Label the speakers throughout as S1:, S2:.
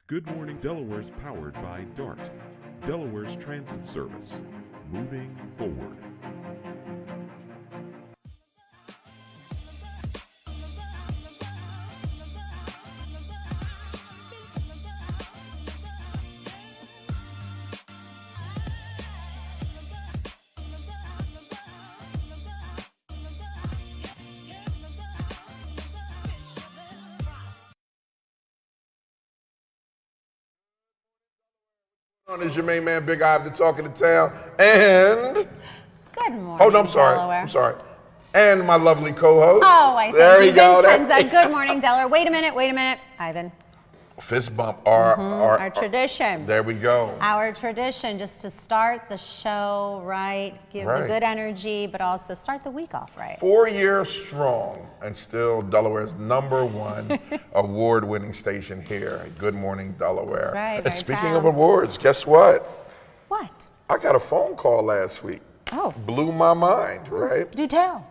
S1: Good Morning Delaware is powered by DART, Delaware's transit service. Moving forward.
S2: Is your main man, Big Ive, the talk of the town, and
S3: good morning.
S2: Oh no, I'm sorry.
S3: Delaware.
S2: I'm sorry. And my lovely co-host.
S3: Oh, I
S2: there
S3: thank
S2: you go.
S3: Vincenza. Good morning, Delaware. Wait a minute, Ivan.
S2: Fist bump. Our
S3: tradition.
S2: There we go.
S3: Our tradition, just to start the show right, give the good energy, but also start the week off right.
S2: 4 years strong, and still Delaware's #1 award-winning station here at Good Morning Delaware.
S3: That's right.
S2: And speaking of awards, guess what?
S3: What?
S2: I got a phone call last week.
S3: Oh.
S2: Blew my mind, right?
S3: Do tell.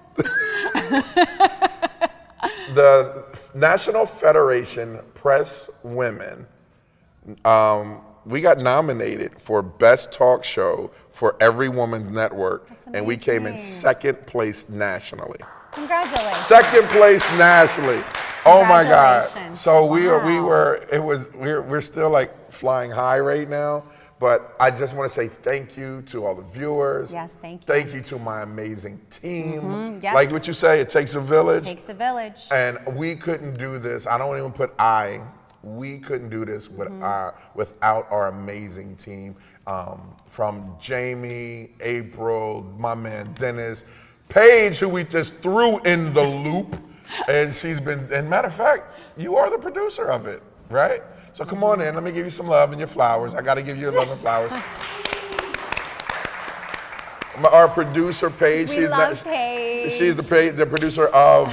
S2: The National Federation Press Women, we got nominated for Best Talk Show for Every Woman Network, and we came in second place nationally.
S3: Congratulations.
S2: Second place nationally. Oh my God! So we're still like flying high right now. But I just want to say thank you to all the viewers.
S3: Yes, thank you.
S2: Thank you to my amazing team.
S3: Yes.
S2: Like what you say, it takes a village.
S3: It takes a village.
S2: And we couldn't do this. I don't even put we couldn't do this without our amazing team. From Jamie, April, my man Dennis, Paige, who we just threw in the loop. And she's been, and matter of fact, you are the producer of it, right? So come on in, let me give you some love and your flowers. I gotta give you your love and flowers. Our producer, Paige.
S3: We love Paige.
S2: She's the producer of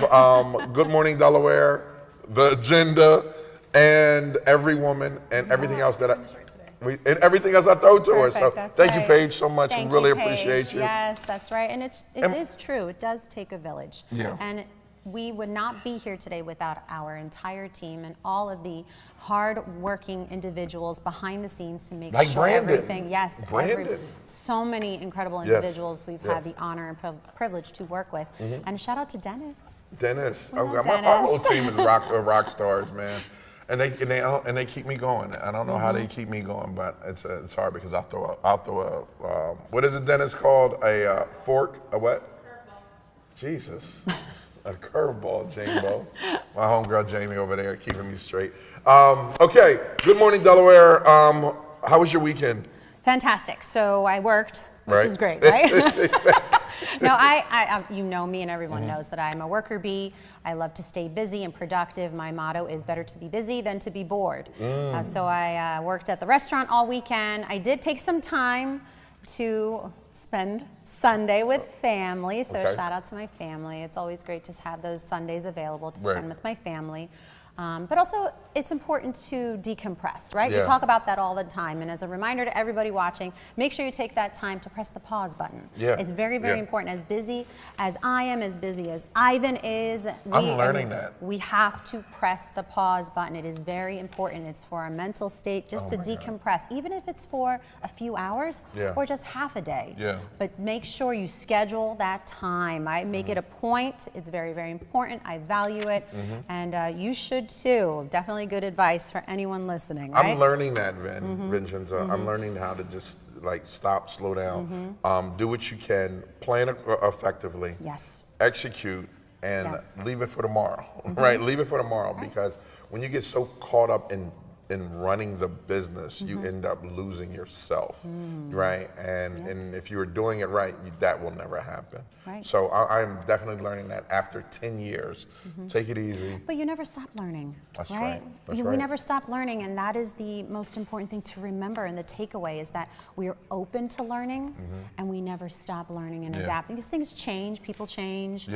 S2: Good Morning Delaware, The Agenda, and Every Woman, and everything else that and everything else I throw to her. So thank you, Paige, so much. We really appreciate you.
S3: Yes, that's right. And it is true. It does take a village.
S2: Yeah.
S3: And we would not be here today without our entire team and all of the hard-working individuals behind the scenes to make sure everything. Yes,
S2: Brandon.
S3: So many incredible individuals we've had the honor and privilege to work with. And shout out to Dennis.
S2: Dennis.
S3: Dennis.
S2: Our whole team is rock stars, man. And they keep me going. I don't know how they keep me going, but it's hard because I'll throw a what is it, Dennis, called a fork? A what? Curveball. Jesus. A curveball, Jambo. My homegirl Jamie over there keeping me straight. Okay, Good Morning Delaware. How was your weekend?
S3: Fantastic. So I worked, which is great, right? No, I you know me and everyone knows that I'm a worker bee. I love to stay busy and productive. My motto is better to be busy than to be bored. So I worked at the restaurant all weekend. I did take some time to spend Sunday with family. So shout out to my family. It's always great to have those Sundays available to spend with my family. But also, it's important to decompress, right?
S2: Yeah.
S3: We talk about that all the time. And as a reminder to everybody watching, make sure you take that time to press the pause button.
S2: Yeah.
S3: It's very, very important. As busy as I am, as busy as Ivan is,
S2: I'm learning that.
S3: We have to press the pause button. It is very important. It's for our mental state, just to decompress, even if it's for a few hours or just half a day.
S2: Yeah.
S3: But make sure you schedule that time. I make it a point. It's very, very important. I value it. And you should too. Definitely good advice for anyone listening, right?
S2: I'm learning that, Vincenza. I'm learning how to just like stop, slow down, do what you can, plan effectively, execute, and leave it for tomorrow, right? Leave it for tomorrow because when you get so caught up in running the business, you end up losing yourself, right? And if you were doing it right, that will never happen.
S3: Right.
S2: So I'm definitely learning that after 10 years. Take it easy.
S3: But you never stop learning,
S2: That's
S3: right?
S2: right. That's
S3: We
S2: right.
S3: never stop learning, and that is the most important thing to remember. And the takeaway is that we are open to learning, and we never stop learning and adapting. Because things change, people change,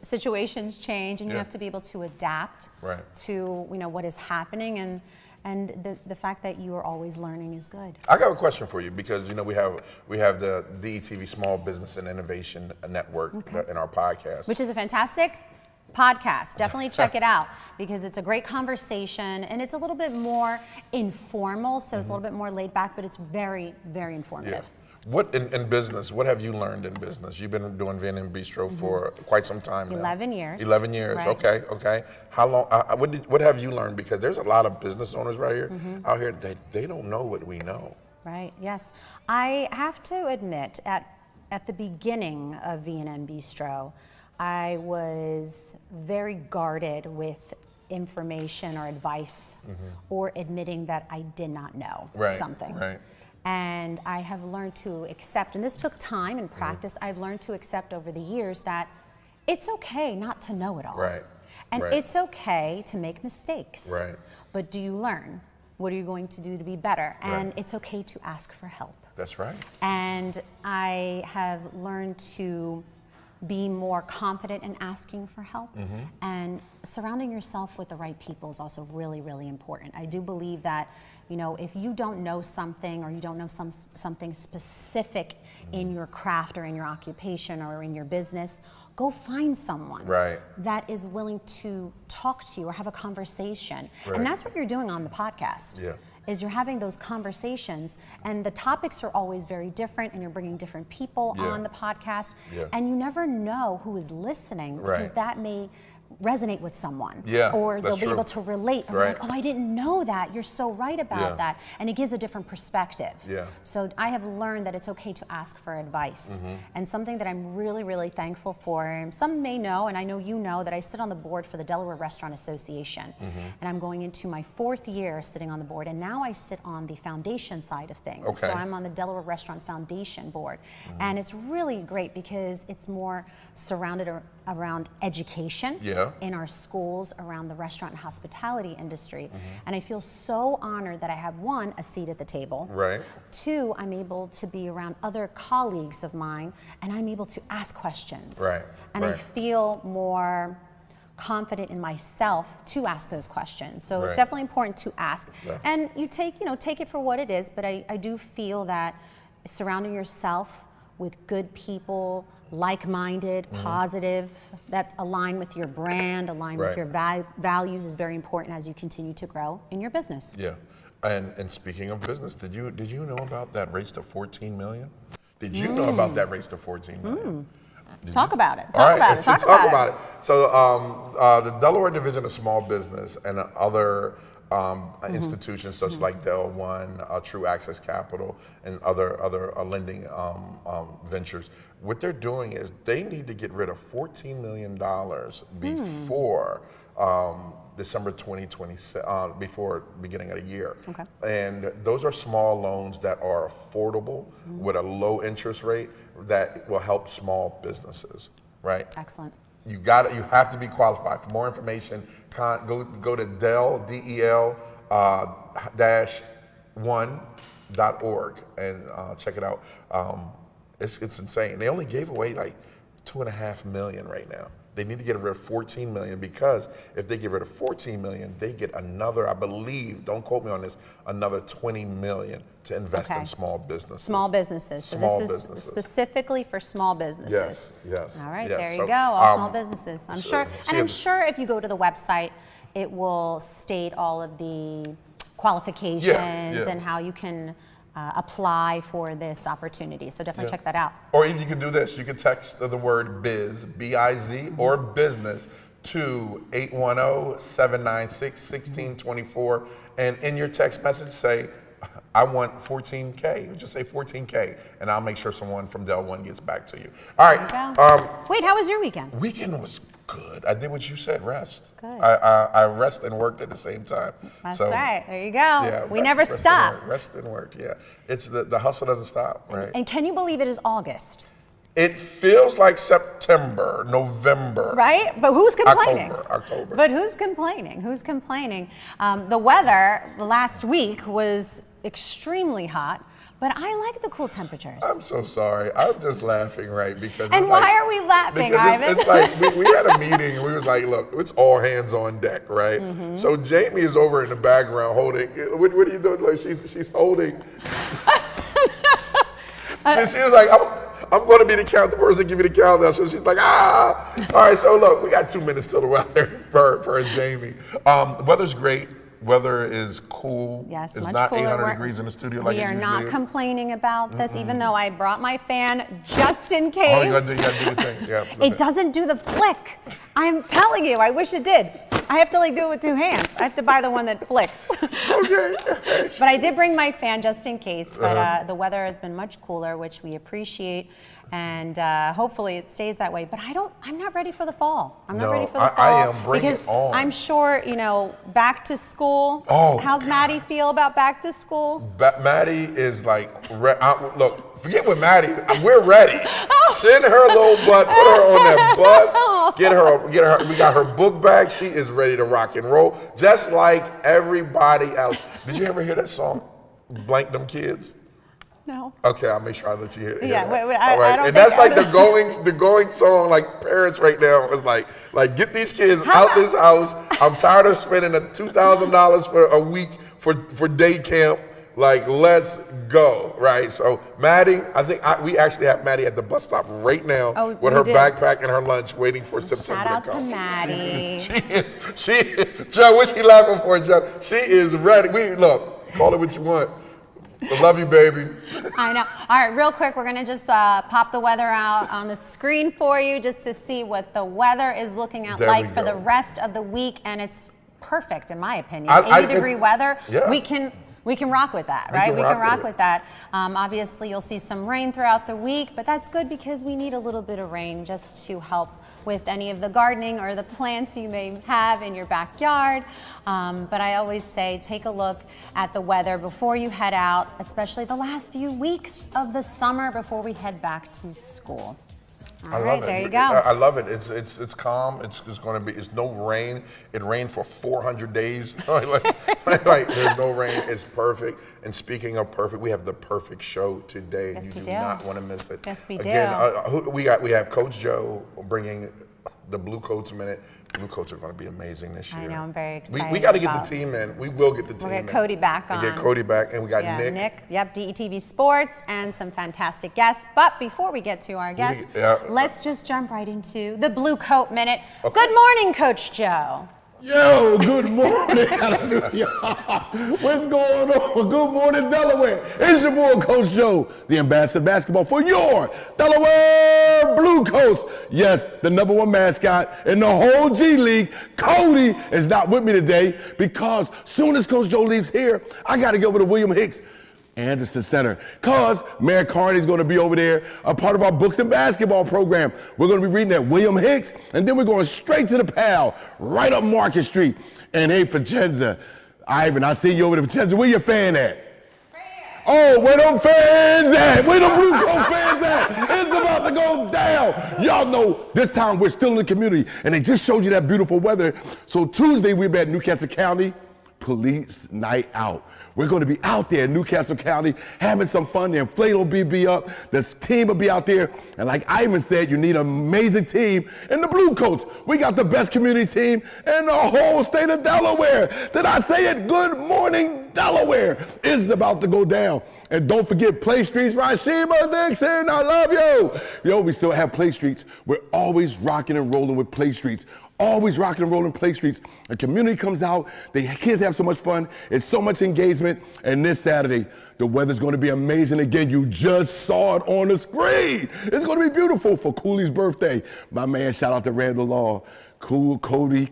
S3: situations change, and you have to be able to adapt to what is happening. And the fact that you are always learning is good.
S2: I got a question for you because we have the DETV Small Business and Innovation Network in our podcast,
S3: Which is a fantastic podcast. Definitely check it out because it's a great conversation and it's a little bit more informal, so it's a little bit more laid back, but it's very, very informative.
S2: Yeah. What in business? What have you learned in business? You've been doing Vin and Bistro for quite some time now.
S3: 11 years.
S2: 11 years.
S3: Right.
S2: Okay. How long? What have you learned? Because there's a lot of business owners right here out here. They don't know what we know.
S3: Right. Yes. I have to admit, at the beginning of Vin and Bistro, I was very guarded with information or advice or admitting that I did not know something. Right. And I have learned to accept, and this took time and practice, I've learned to accept over the years that it's okay not to know it all.
S2: Right.
S3: And it's okay to make mistakes.
S2: Right.
S3: But do you learn? What are you going to do to be better? And it's okay to ask for help.
S2: That's right.
S3: And I have learned to be more confident in asking for help, and surrounding yourself with the right people is also really, really important. I do believe that, you know, if you don't know something or you don't know something specific in your craft or in your occupation or in your business, go find someone that is willing to talk to you or have a conversation. And that's what you're doing on the podcast. Is you're having those conversations, and the topics are always very different, and you're bringing different people on the podcast, and you never know who is listening because that may resonate with someone, or they'll be able to relate. Or like, oh, I didn't know that. You're so right about that, and it gives a different perspective. So I have learned that it's okay to ask for advice, and something that I'm really, really thankful for. And some may know, and I know you know, that I sit on the board for the Delaware Restaurant Association, and I'm going into my 4th year sitting on the board, and now I sit on the foundation side of things. So I'm on the Delaware Restaurant Foundation board, and it's really great because it's more surrounded around education in our schools around the restaurant and hospitality industry. And I feel so honored that I have, 1, a seat at the table. 2, I'm able to be around other colleagues of mine and I'm able to ask questions. And I feel more confident in myself to ask those questions. So it's definitely important to ask. And you take it for what it is, but I do feel that surrounding yourself with good people, like-minded, positive, that align with your brand, align with your values is very important as you continue to grow in your business.
S2: And speaking of business, did you know about that race to 14 million? Did you know about that race to 14 million?
S3: Talk about it. Talk about it.
S2: So the Delaware Division of Small Business and other institutions such like Del One, True Access Capital, and other lending ventures. What they're doing is they need to get rid of $14 million before December 2020, before beginning of the year. And those are small loans that are affordable with a low interest rate that will help small businesses, right?
S3: Excellent.
S2: You have to be qualified. For more information, go to del-1.org and check it out. It's insane. They only gave away like $2.5 million right now. They need to get rid of 14 million because if they get rid of 14 million, they get another, I believe, don't quote me on this, another 20 million to invest in small businesses.
S3: Small businesses. So this is specifically for small businesses.
S2: Yes.
S3: All right, there you go. All small businesses. I'm sure, and I'm sure if you go to the website, it will state all of the qualifications and how you can apply for this opportunity. So definitely check that out.
S2: Or even you can do this. You can text the word biz, B-I-Z, or business to 810-796-1624. And in your text message say, I want 14K. You just say 14K, and I'll make sure someone from Del One gets back to you. All right.
S3: Wait, how was your weekend?
S2: Weekend was good. I did what you said, rest.
S3: Good.
S2: I rest and worked at the same time.
S3: That's right. There you go. Yeah, we never stop.
S2: Rest and work, It's the hustle doesn't stop, right?
S3: And can you believe it is August?
S2: It feels like September, November.
S3: Right? But who's complaining?
S2: October.
S3: But who's complaining? Who's complaining? The weather last week was extremely hot, but I like the cool temperatures.
S2: I'm so sorry. I'm just laughing, right? Because
S3: and why are we laughing, Ivan?
S2: It's like we had a meeting and we was like, look, it's all hands on deck, right? So Jamie is over in the background holding. What are you doing? Like she's holding. She was like, I'm going to be the person give me the countdown. So she's like, ah. All right, so look, we got 2 minutes till the weather per Jamie. Weather's great. Weather is cool.
S3: Yes,
S2: it's
S3: much
S2: not
S3: cooler.
S2: 800 degrees in the studio like it usually is.
S3: We are not complaining about this, even though I brought my fan just in case.
S2: Oh, you gotta do your thing. Yeah.
S3: It doesn't do the flick. I'm telling you, I wish it did. I have to like do it with 2 hands. I have to buy the one that flicks.
S2: Okay.
S3: But I did bring my fan just in case. But the weather has been much cooler, which we appreciate. And hopefully it stays that way. But I'm not ready for the fall. I'm not ready for the fall.
S2: I am. Bring
S3: because
S2: it on.
S3: I'm sure, back to school.
S2: Oh.
S3: How's Maddie feel about back to school?
S2: Maddie is like, look, forget what Maddie, we're ready. Send her little butt, put her on that bus, get her, we got her book bag. She is ready to rock and roll, just like everybody else. Did you ever hear that song, Blank Them Kids?
S3: No.
S2: Okay, I'll make sure I let you hear it.
S3: Yeah,
S2: wait,
S3: I don't
S2: and
S3: think
S2: that's like the going song. Like parents right now is like get these kids out this house. I'm tired of spending $2,000 for a week for day camp. Like, let's go, right? So Maddie, I think we actually have Maddie at the bus stop right now with her backpack and her lunch, waiting for September
S3: Shout out
S2: to come.
S3: to Maddie.
S2: Joe, what you laughing for, Joe? She is ready. Look, call it what you want. I love you, baby.
S3: I know. All right, real quick, we're going to just pop the weather out on the screen for you just to see what the weather is looking like for the rest of the week. And it's perfect, in my opinion. 80-degree weather. Yeah. We can rock with that, right? We can rock with that. Obviously, you'll see some rain throughout the week, but that's good because we need a little bit of rain just to help with any of the gardening or the plants you may have in your backyard. But I always say, take a look at the weather before you head out, especially the last few weeks of the summer before we head back to school. All right, there you go.
S2: I love it. It's calm. It's no rain. It rained for 400 days. like there's no rain. It's perfect. And speaking of perfect, we have the perfect show today.
S3: Yes,
S2: you do not want to miss it.
S3: Yes, we do.
S2: Again, we have Coach Joe bringing the Blue Coats Minute. Blue Coats are going to be amazing this year.
S3: I know, I'm very excited.
S2: We got to get the team in. We will get the team in.
S3: We'll get Cody back on.
S2: And get Cody back, and we got Nick.
S3: Yep, DETV Sports, and some fantastic guests. But before we get to our guests, let's just jump right into the Blue Coat Minute. Okay. Good morning, Coach Joe.
S4: Yo, good morning. What's going on? Good morning, Delaware. It's your boy, Coach Joe, the ambassador of basketball for your Delaware Blue Coats. Yes, the #1 mascot in the whole G League. Cody is not with me today because soon as Coach Joe leaves here, I got to go over to William Hicks Anderson Center, because Mayor Carney's going to be over there, a part of our books and basketball program. We're going to be reading at William Hicks, and then we're going straight to the PAL, right up Market Street. And hey, Vincenza, Ivan, I see you over there. Vincenza, where your fan at? Oh, where them fans at? Where them Blue Coat fans at? It's about to go down. Y'all know this time we're still in the community, and they just showed you that beautiful weather. So Tuesday, we'll be at Newcastle County Police Night Out. We're going to be out there in Newcastle County having some fun. The inflatable will be up. The team will be out there. And like Ivan said, you need an amazing team in the Blue Coats. We got the best community team in the whole state of Delaware. Did I say it? Good morning, Delaware. It's about to go down. And don't forget Play Streets, Rashima Dixon, I love you. Yo, we still have Play Streets. We're always rocking and rolling with Play Streets. Always rocking and rolling Play Streets. The community comes out, the kids have so much fun, it's so much engagement, and this Saturday, the weather's going to be amazing again. You just saw it on the screen. It's going to be beautiful for Cooley's birthday. My man, shout out to Randall Law. Cody.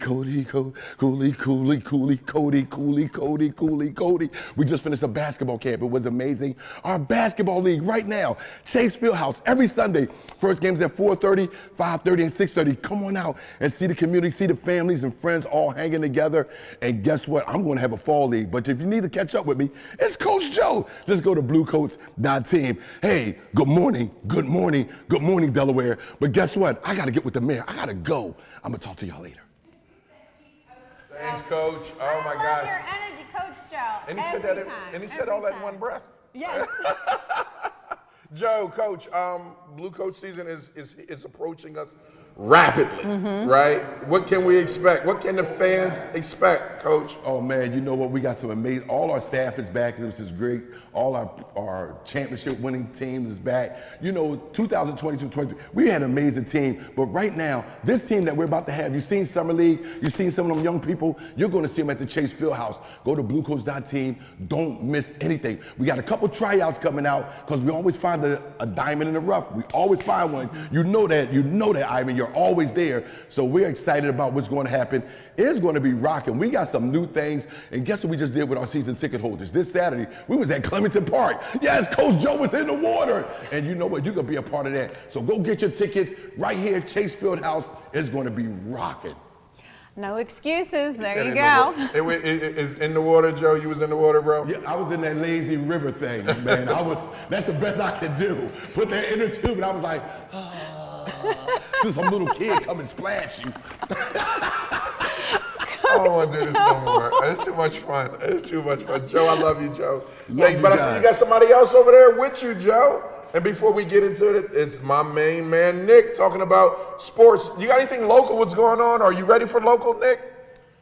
S4: We just finished a basketball camp. It was amazing. Our basketball league right now, Chase Fieldhouse, every Sunday. First game's at 4:30, 5:30, and 6:30. Come on out and see the community, see the families and friends all hanging together. And guess what? I'm going to have a fall league. But if you need to catch up with me, it's Coach Joe. Just go to bluecoats.team. Hey, good morning, Delaware. But guess what? I got to get with the mayor. I got to go. I'm going to talk to y'all later.
S2: Thanks, Coach. Oh, my God.
S3: I love your energy, Coach Joe.
S2: And he said all that in one breath.
S3: Yes.
S2: Joe, Coach, Blue Coach season is approaching us rapidly, right? What can we expect? What can the fans expect, Coach?
S4: Oh man, you know what? We got some amazing. All our staff is back. This is great. All our championship winning teams is back. You know, 2022-23, we had an amazing team. But right now, this team that we're about to have, you've seen Summer League, you've seen some of them young people. You're going to see them at the Chase Fieldhouse. Go to bluecoats.team. Don't miss anything. We got a couple tryouts coming out because we always find a diamond in the rough. We always find one. You know that, Ivan. You're always there. So we're excited about what's going to happen. It's going to be rocking. We got some new things. And guess what we just did with our season ticket holders? This Saturday, we was at Clementon Park. Yes, Coach Joe was in the water. And you know what? You're going to be a part of that. So go get your tickets right here at Chase Fieldhouse. It's going to be rocking.
S3: No excuses. There you go.
S2: Is in the water, Joe? You was in the water, bro?
S4: Yeah, I was in that lazy river thing, man. That's the best I could do. Put that inner tube, and I was like, to some little kid come and splash you.
S2: I don't want to do this no more. It's too much fun. It's too much fun. Joe, I love you, Joe. Thanks. But I see you got somebody else over there with you, Joe. And before we get into it, it's my main man, Nick, talking about sports. You got anything local? What's going on? Are you ready for local, Nick?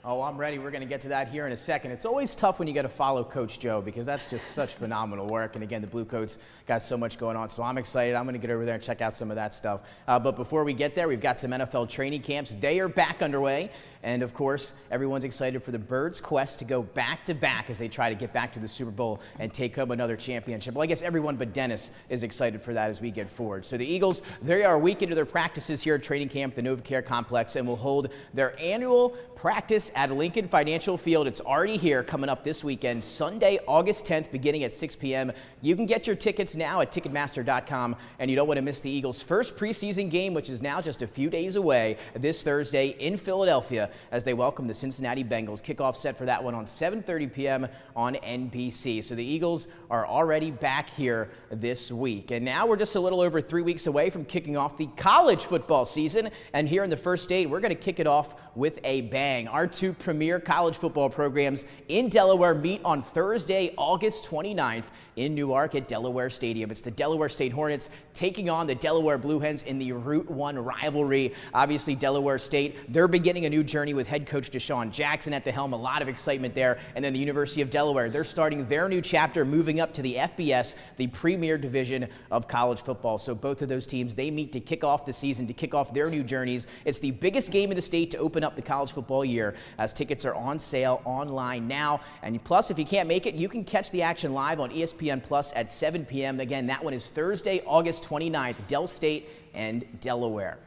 S5: Oh, I'm ready. We're going to get to that here in a second. It's always tough when you got to follow Coach Joe because that's just such phenomenal work. And again, the Blue Coats got so much going on. So I'm excited. I'm going to get over there and check out some of that stuff. But before we get there, we've got some NFL training camps. They are back underway. And of course, everyone's excited for the Birds' quest to go back-to-back as they try to get back to the Super Bowl and take home another championship. Well, I guess everyone but Dennis is excited for that as we get forward. So the Eagles, they are a week into their practices here at training camp, the NovaCare Complex, and will hold their annual practice at Lincoln Financial Field. It's already here, coming up this weekend, Sunday, August 10th, beginning at 6 p.m. You can get your tickets now at Ticketmaster.com, and you don't want to miss the Eagles' first preseason game, which is now just a few days away, this Thursday in Philadelphia, as they welcome the Cincinnati Bengals. Kickoff set for that one on 7:30 p.m. on NBC. So the Eagles are already back here this week. And now we're just a little over 3 weeks away from kicking off the college football season. And here in the first state, we're going to kick it off with a bang. Our two premier college football programs in Delaware meet on Thursday, August 29th in Newark at Delaware Stadium. It's the Delaware State Hornets taking on the Delaware Blue Hens in the Route 1 rivalry. Obviously, Delaware State, they're beginning a new journey with head coach Deshaun Jackson at the helm. A lot of excitement there. And then the University of Delaware, they're starting their new chapter, moving up to the FBS, the premier division of college football. So both of those teams, they meet to kick off the season, to kick off their new journeys. It's the biggest game in the state to open up the college football year, as tickets are on sale online now. And plus, if you can't make it, you can catch the action live on ESPN Plus at 7 p.m. Again, that one is Thursday, August 29th, Del State and Delaware.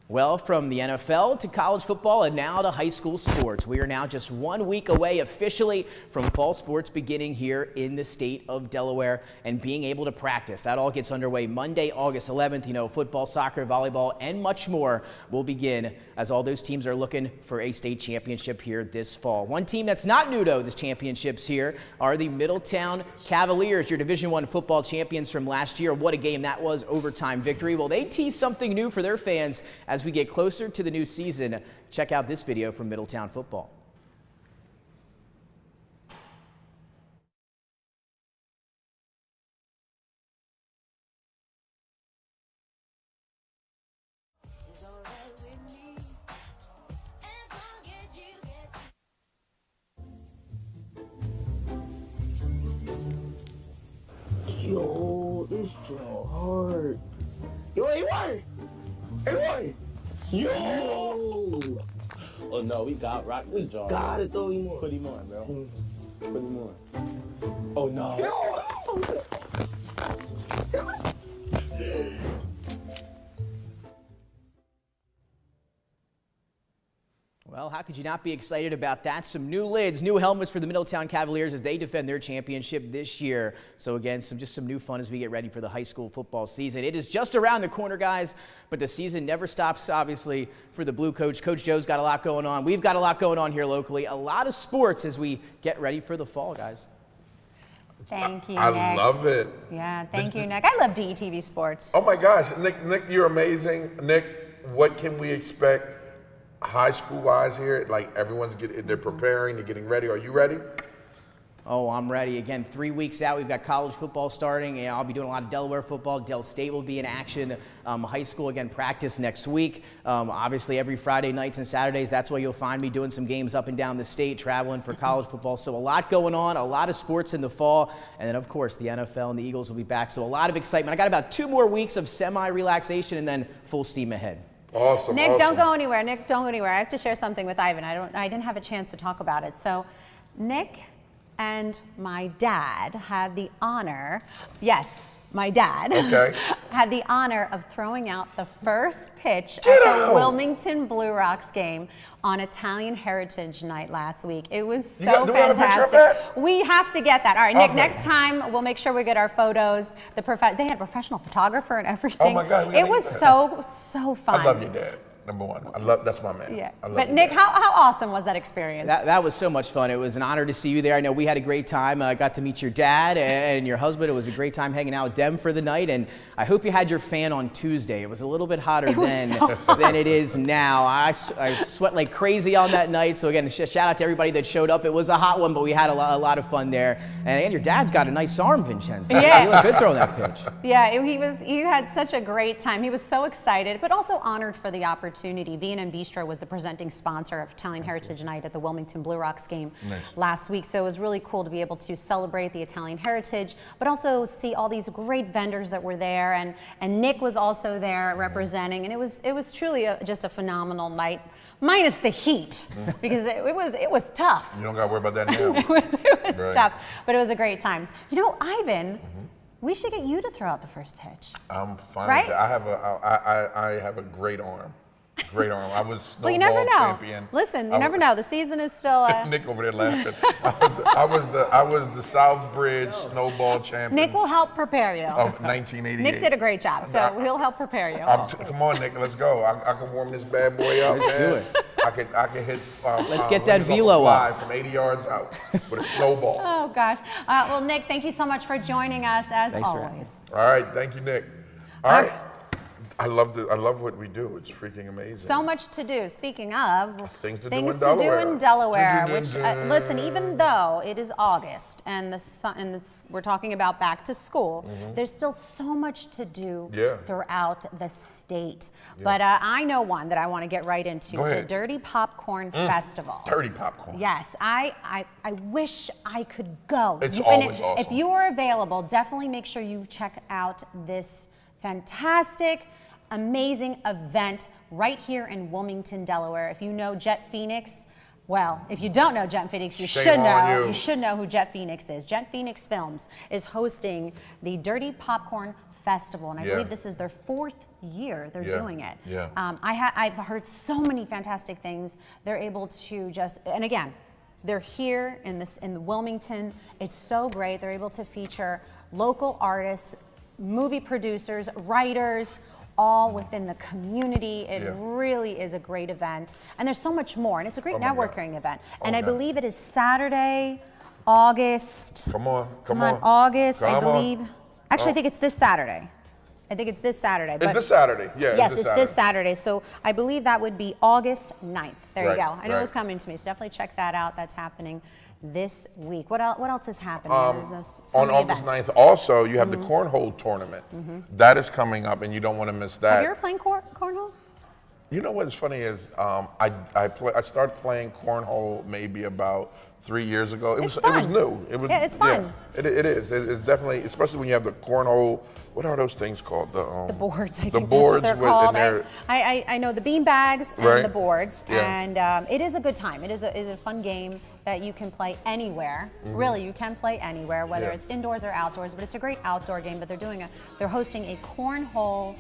S5: Well, from the NFL to college football and now to high school sports, we are now just 1 week away officially from fall sports beginning here in the state of Delaware and being able to practice. That all gets underway Monday, August 11th. You know, football, soccer, volleyball, and much more will begin as all those teams are looking for a state championship here this fall. One team that's not new to this championships here are the Middletown Cavaliers, your Division I football champions from last year. What a game that was, overtime victory. Well, they tease something new for their fans as we get closer to the new season. Check out this video from Middletown football.
S6: Yo, this joint hard. Yo, hey, what? Hey, what? Yo!
S7: Oh no, we got rock this jar.
S6: Gotta throw him on.
S7: Put him on, bro. Put him on. Oh no.
S5: Well, how could you not be excited about that? Some new lids, new helmets for the Middletown Cavaliers as they defend their championship this year. So again, just some new fun as we get ready for the high school football season. It is just around the corner, guys, but the season never stops, obviously, for the Blue Coach. Coach Joe's got a lot going on. We've got a lot going on here locally. A lot of sports as we get ready for the fall, guys.
S3: Thank you, Nick.
S2: I love it.
S3: Yeah, thank you, Nick. I love DETV Sports.
S2: Oh my gosh, Nick, you're amazing. Nick, what can we expect high school wise here? Like everyone's they're preparing, they're getting ready. Are you ready?
S5: Oh, I'm ready. Again, 3 weeks out, we've got college football starting, and I'll be doing a lot of Delaware football. Del State will be in action. High school, again, practice next week. Obviously, every Friday nights and Saturdays, that's where you'll find me doing some games up and down the state, traveling for college football. So a lot going on, a lot of sports in the fall. And then, of course, the NFL and the Eagles will be back. So a lot of excitement. I got about 2 more weeks of semi-relaxation and then full steam ahead.
S2: Awesome.
S3: Nick,
S2: awesome.
S3: don't go anywhere. Nick, don't go anywhere. I have to share something with Ivan. I didn't have a chance to talk about it. So Nick and my dad had the honor, yes, my dad,
S2: Okay.
S3: had the honor of throwing out the first pitch at the Wilmington Blue Rocks game on Italian Heritage Night last week. It was so
S2: do we have a picture of
S3: fantastic.
S2: that?
S3: We have to get that. All right, Nick,
S2: Okay.
S3: next time we'll make sure we get our photos. They had a professional photographer and everything.
S2: Oh my God, we
S3: it
S2: gotta
S3: was
S2: get that.
S3: so fun.
S2: I love your dad. Number one. That's my man.
S3: Yeah.
S2: I love
S3: But
S2: your
S3: Nick,
S2: dad.
S3: how awesome was that experience?
S5: That was so much fun. It was an honor to see you there. I know we had a great time. I got to meet your dad and your husband. It was a great time hanging out with them for the night. And I hope you had your fan on Tuesday. It was a little bit hotter than it is now. I sweat like crazy on that night. So again, shout out to everybody that showed up. It was a hot one, but we had a lot of fun there. And your dad's got a nice arm, Vincenza.
S3: Yeah.
S5: He looked good throwing that pitch.
S3: Yeah, he had such a great time. He was so excited, but also honored for the opportunity. V&M Bistro was the presenting sponsor of Italian Heritage Night at the Wilmington Blue Rocks game last week. So it was really cool to be able to celebrate the Italian heritage, but also see all these great vendors that were there. And Nick was also there representing, and it was truly just a phenomenal night, minus the heat, because it was tough.
S2: You don't got to worry about that now.
S3: It was
S2: Right.
S3: tough, but it was a great time. You know, Ivan, we should get you to throw out the first pitch.
S2: I'm fine
S3: Right?
S2: with that. I have a great arm. Great arm. I was snowball
S3: Well, you never know.
S2: champion.
S3: Listen, you never know. The season is still.
S2: Nick over there laughing. I was the Southbridge snowball champion.
S3: Nick will help prepare you.
S2: Of 1988.
S3: Nick did a great job, so he'll help prepare you.
S2: Come on, Nick, let's go. I can warm this bad boy up.
S5: Let's do it.
S2: I can hit.
S5: Let's get that
S2: rings off a
S5: velo
S2: fly
S5: up.
S2: from 80 yards out with a snowball.
S3: Oh gosh. Well, Nick, thank you so much for joining us as
S5: Thanks for having
S3: always.
S2: All right, thank you, Nick. All right. I love what we do. It's freaking amazing.
S3: So much to do. Speaking of
S2: Things to do in Delaware.
S3: Which listen, even though it is August and we're talking about back to school, there's still so much to do throughout the state. But I know one that I want to get right into:
S2: Go
S3: the
S2: ahead.
S3: Dirty Popcorn Festival.
S2: Dirty popcorn.
S3: Yes, I wish I could go.
S2: It's
S3: And
S2: always
S3: if
S2: awesome.
S3: you are available, definitely make sure you check out this fantastic, amazing event right here in Wilmington, Delaware. If you know Jet Phoenix, well, if you don't know Jet Phoenix, you
S2: Shame
S3: should
S2: on
S3: know.
S2: you.
S3: You should know who Jet Phoenix is. Jet Phoenix Films is hosting the Dirty Popcorn Festival, and I believe this is their 4th year they're doing it.
S2: Yeah.
S3: I've heard so many fantastic things. They're able to and again, they're here in the Wilmington. It's so great. They're able to feature local artists, movie producers, writers, all within the community. It really is a great event. And there's so much more. And it's a great networking event. And I believe it is Saturday, August.
S2: Come on.
S3: August, I
S2: Come on.
S3: believe. Actually, I think it's this Saturday.
S2: It's this Saturday. Yeah.
S3: Yes, it's this Saturday. So I believe that would be August 9th. There you go. I know it was coming to me, so definitely check that out. That's happening this week. What else is happening? There's so
S2: On
S3: many
S2: August
S3: events.
S2: 9th also, you have the cornhole tournament. That is coming up, and you don't want to miss that.
S3: Have you ever played cornhole?
S2: You know what's funny is I started playing cornhole maybe about 3 years ago. It was new.
S3: It's fun.
S2: It is. It's definitely, especially when you have the cornhole. What are those things called?
S3: The boards, I
S2: the
S3: think
S2: boards
S3: that's what they're
S2: with-
S3: called. I know the bean bags and the boards, and it is a good time. It is a fun game that you can play anywhere. Really, you can play anywhere, whether it's indoors or outdoors. But it's a great outdoor game. But they're hosting a cornhole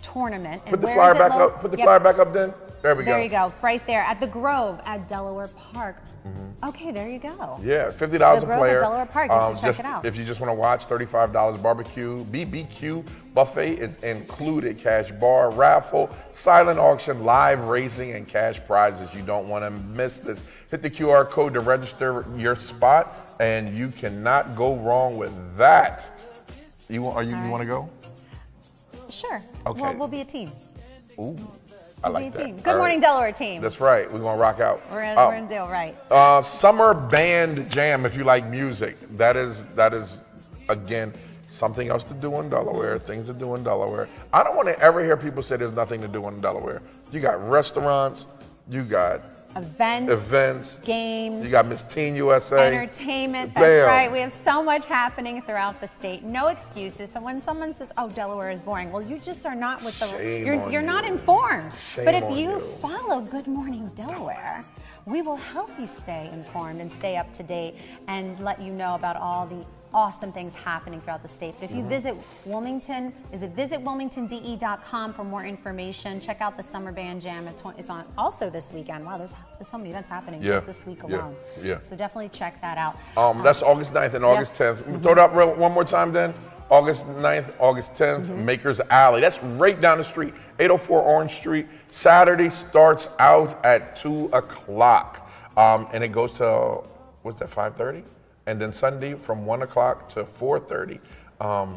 S3: tournament. And
S2: Put the flyer back up. Put the flyer back up. Then there we go.
S3: There you go, right there at the Grove at Delaware Park. Okay, there you go.
S2: Yeah, $50
S3: The
S2: a
S3: Grove
S2: player.
S3: at Delaware Park. You have to check it out.
S2: If you just want to watch, $35 barbecue, BBQ buffet is included. Cash bar, raffle, silent auction, live racing, and cash prizes. You don't want to miss this. Hit the QR code to register your spot, and you cannot go wrong with that. You want to go?
S3: Sure.
S2: Okay.
S3: We'll be a team.
S2: Ooh. I like that.
S3: Team. Good morning, Delaware team.
S2: That's right. We're gonna rock out.
S3: We're gonna do right.
S2: Summer band jam. If you like music, that is again something else to do in Delaware. Things to do in Delaware. I don't want to ever hear people say there's nothing to do in Delaware. You got restaurants. You got events,
S3: games.
S2: You got Miss Teen USA.
S3: Entertainment, that's right. We have so much happening throughout the state. No excuses. So when someone says, oh, Delaware is boring, well, you just are not with the, you're not informed. But if you follow Good Morning Delaware, we will help you stay informed and stay up to date and let you know about all the awesome things happening throughout the state. But if you visit Wilmington, visitwilmingtonde.com for more information. Check out the Summer Band Jam. It's on also this weekend. Wow, there's so many events happening just this week alone. So definitely check that out.
S2: That's August 9th and August 10th. Throw it up one more time then. August 9th, August 10th, Makers Alley. That's right down the street, 804 Orange Street. Saturday starts out at 2 o'clock. And it goes to, what's that, 5:30? And then Sunday from 1 o'clock to 4:30.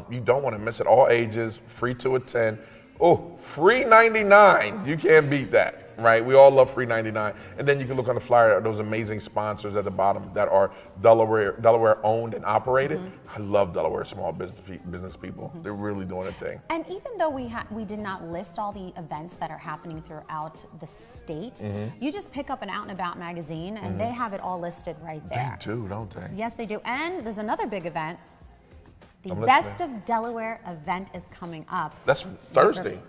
S2: You don't want to miss it. All ages, free to attend. Oh, free 99. You can't beat that, right? We all love free 99. And then you can look on the flyer, those amazing sponsors at the bottom that are Delaware owned and operated. I love Delaware small business people. They're really doing a thing.
S3: And even though we did not list all the events that are happening throughout the state, you just pick up an Out and About magazine and they have it all listed right there.
S2: They do, don't they?
S3: Yes, they do. And there's another big event. The Best of Delaware event is coming up.
S2: That's Thursday.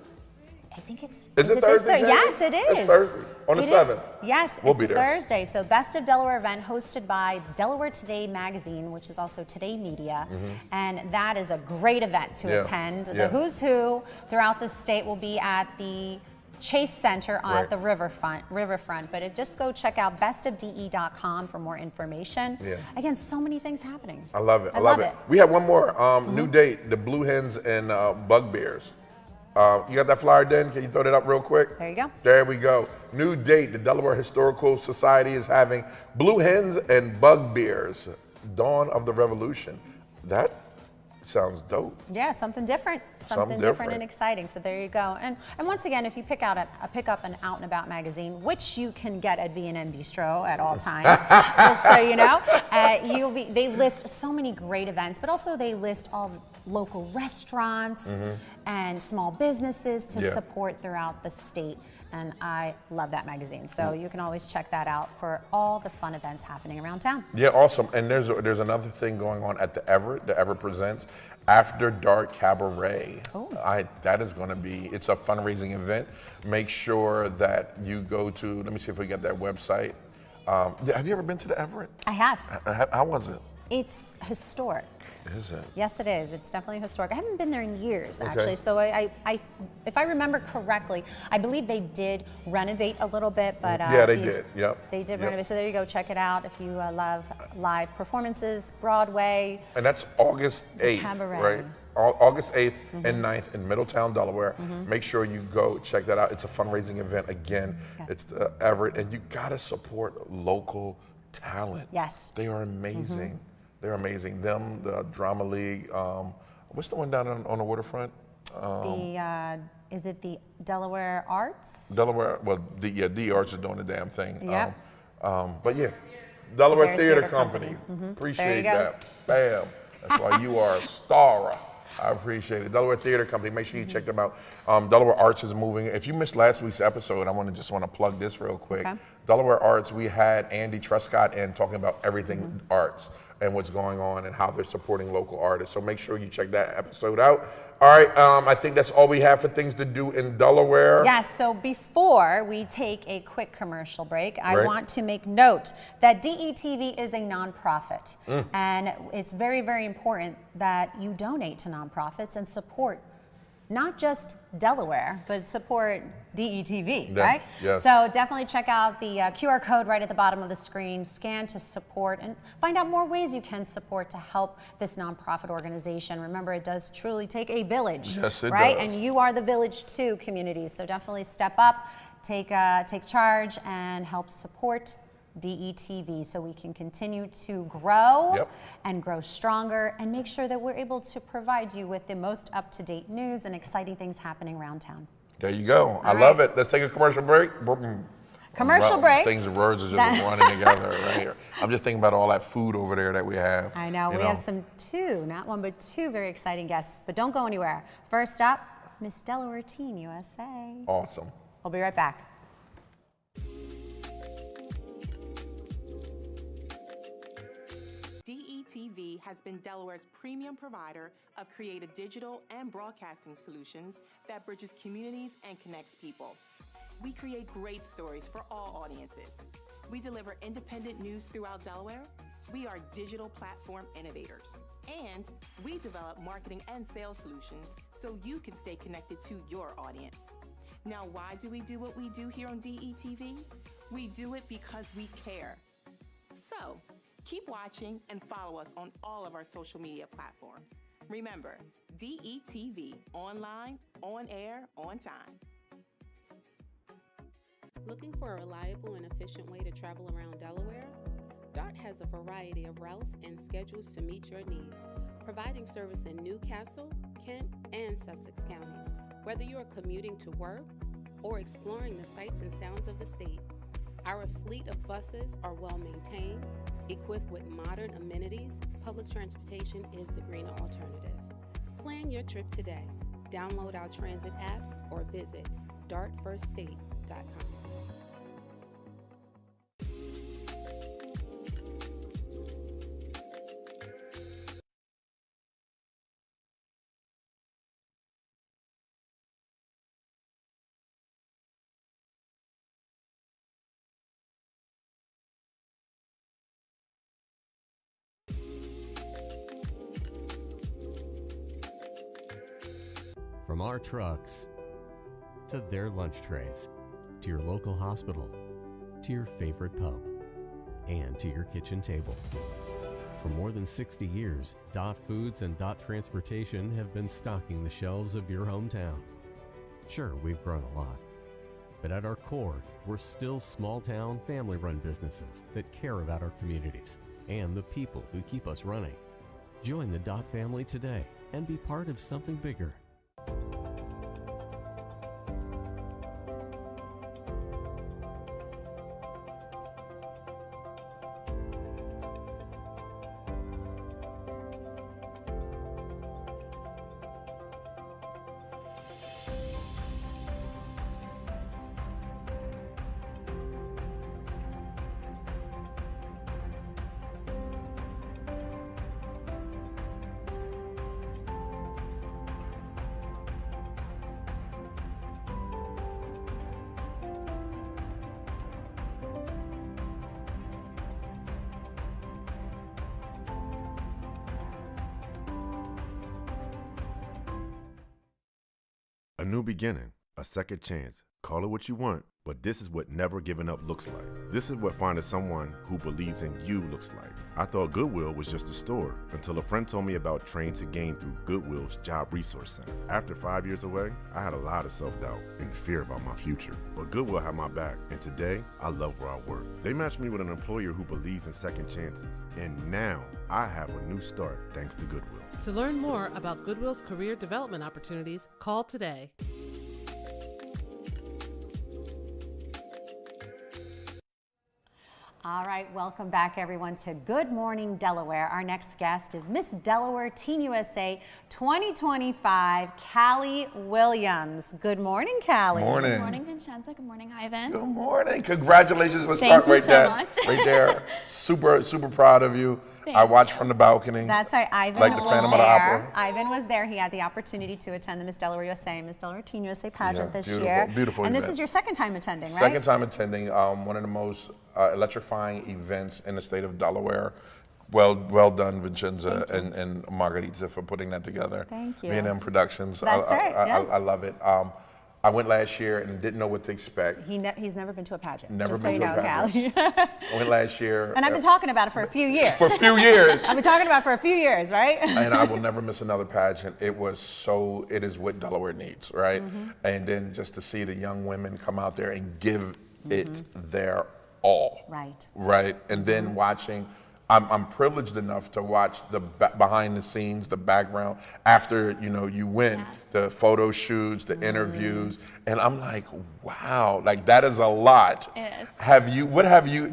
S3: I think it's.
S2: Is it Thursday?
S3: Yes, it is.
S2: It's Thursday on the 7th.
S3: Yes,
S2: we'll
S3: it's
S2: be there.
S3: Thursday. So Best of Delaware event hosted by Delaware Today magazine, which is also Today Media, and that is a great event to attend. The who's who throughout the state will be at the Chase Center at the riverfront. But just go check out bestofde.com for more information. Again, so many things happening.
S2: I love it. I love it. We have one more new date: the Blue Hens and Bugbears. You got that flyer, Den? Can you throw that up real quick?
S3: There you go.
S2: There we go. New date: the Delaware Historical Society is having Blue Hens and Bugbears, Dawn of the Revolution. That sounds dope.
S3: Yeah, something different. Something different and exciting. So there you go. And once again, if you pick up an Out and About magazine, which you can get at V&N Bistro at all times, just so you know, they list so many great events, but also they list all local restaurants and small businesses to support throughout the state. And I love that magazine. So you can always check that out for all the fun events happening around town.
S2: Yeah, awesome. And there's another thing going on at the Everett. The Everett presents After Dark Cabaret. That is going to be, it's a fundraising event. Make sure that you go to, let me see if we get that website. Have you ever been to the Everett?
S3: I have.
S2: How was it?
S3: It's historic.
S2: Is it?
S3: Yes, it is. It's definitely historic. I haven't been there in years, actually. So if I remember correctly, I believe they did renovate a little bit, but
S2: yeah, they did. Yep.
S3: They did renovate. So there you go. Check it out if you love live performances, Broadway.
S2: And that's August 8th,
S3: Cabaret.
S2: right? August 8th and 9th in Middletown, Delaware. Make sure you go check that out. It's a fundraising event again. It's the Everett, and you gotta support local talent.
S3: Yes.
S2: They are amazing. They're amazing. Them, the Drama League. What's the one down on the waterfront?
S3: Is it the Delaware Arts?
S2: Delaware, well, the Arts is doing the damn thing.
S3: Yep.
S2: But yeah, Delaware Theater Company. Appreciate that. Bam. That's why you are a star. I appreciate it. Delaware Theater Company. Make sure you check them out. Delaware Arts is moving. If you missed last week's episode, I want to plug this real quick. Delaware Arts, we had Andy Truscott in talking about everything arts and what's going on and how they're supporting local artists. So make sure you check that episode out. All right, I think that's all we have for things to do in Delaware.
S3: Yes, so before we take a quick commercial break, I want to make note that DETV is a nonprofit. And it's very, very important that you donate to nonprofits and support not just Delaware, but support DETV, right?
S2: Yes.
S3: So definitely check out the QR code right at the bottom of the screen, scan to support, and find out more ways you can support to help this nonprofit organization. Remember, it does truly take a village,
S2: yes, it
S3: right?
S2: does.
S3: And you are the village too, communities. So definitely step up, take charge, and help support DETV so we can continue to grow and grow stronger and make sure that we're able to provide you with the most up-to-date news and exciting things happening around town.
S2: There you go. I love it. Let's take a commercial break.
S3: Commercial break.
S2: Things, words are just running together right here. I'm just thinking about all that food over there that we have.
S3: I know. We have not one, but two very exciting guests. But don't go anywhere. First up, Miss Delaware Teen USA.
S2: Awesome.
S3: We'll be right back.
S8: DETV has been Delaware's premium provider of creative digital and broadcasting solutions that bridges communities and connects people. We create great stories for all audiences. We deliver independent news throughout Delaware. We are digital platform innovators. And we develop marketing and sales solutions so you can stay connected to your audience. Now, why do we do what we do here on DETV? We do it because we care. So, keep watching and follow us on all of our social media platforms. Remember, DETV, online, on air, on time.
S9: Looking for a reliable and efficient way to travel around Delaware? DART has a variety of routes and schedules to meet your needs, providing service in Newcastle, Kent, and Sussex counties. Whether you are commuting to work or exploring the sights and sounds of the state, our fleet of buses are well maintained, equipped with modern amenities. Public transportation is the greener alternative. Plan your trip today. Download our transit apps or visit dartfirststate.com.
S10: From our trucks to their lunch trays, to your local hospital, to your favorite pub, and to your kitchen table. For more than 60 years, Dot Foods and Dot Transportation have been stocking the shelves of your hometown. Sure, we've grown a lot, but at our core, we're still small-town, family-run businesses that care about our communities and the people who keep us running. Join the Dot family today and be part of something bigger.
S11: A new beginning, a second chance. Call it what you want, but this is what never giving up looks like. This is what finding someone who believes in you looks like. I thought Goodwill was just a store until a friend told me about Train to Gain through Goodwill's Job Resource Center. After 5 years away, I had a lot of self-doubt and fear about my future. But Goodwill had my back, and today, I love where I work. They matched me with an employer who believes in second chances, and now I have a new start thanks to Goodwill.
S12: To learn more about Goodwill's career development opportunities, call today.
S3: All right, welcome back everyone to Good Morning Delaware. Our next guest is Miss Delaware Teen USA 2025, Callie Williams. Good morning, Callie.
S2: Morning.
S13: Good morning, Vincenza. Good morning, Ivan.
S2: Good morning. Congratulations. Let's
S13: Thank
S2: start
S13: you
S2: right
S13: so
S2: there.
S13: much.
S2: Right there. Super proud of you. I watched from the balcony.
S3: That's right. Ivan
S2: like the
S3: was
S2: Phantom
S3: there.
S2: of the Opera.
S3: Ivan was there. He had the opportunity to attend the Miss Delaware USA and Miss Delaware Teen USA pageant this
S2: beautiful,
S3: year.
S2: beautiful
S3: And
S2: event.
S3: this is your second time attending, right?
S2: Second time attending one of the most electrifying events in the state of Delaware. Well done, Vincenza and Margarita, for putting that together.
S3: Thank you.
S2: V&M Productions.
S3: That's right, yes.
S2: I love it. I went last year and didn't know what to expect.
S3: He's never been to a pageant.
S2: Never
S3: just
S2: been
S3: so
S2: to
S3: you know,
S2: a pageant.
S3: Callie.
S2: I went last year.
S3: And I've been talking about it for a few years.
S2: For a few years.
S3: I've been talking about it for a few years, right?
S2: And I will never miss another pageant. It is what Delaware needs, right?
S3: Mm-hmm.
S2: And then just to see the young women come out there and give it their all.
S3: Right.
S2: Right. And then watching I'm privileged enough to watch the behind the scenes, the background after you win, the photo shoots, the interviews, and I'm like, wow, like that is a lot.
S13: It is.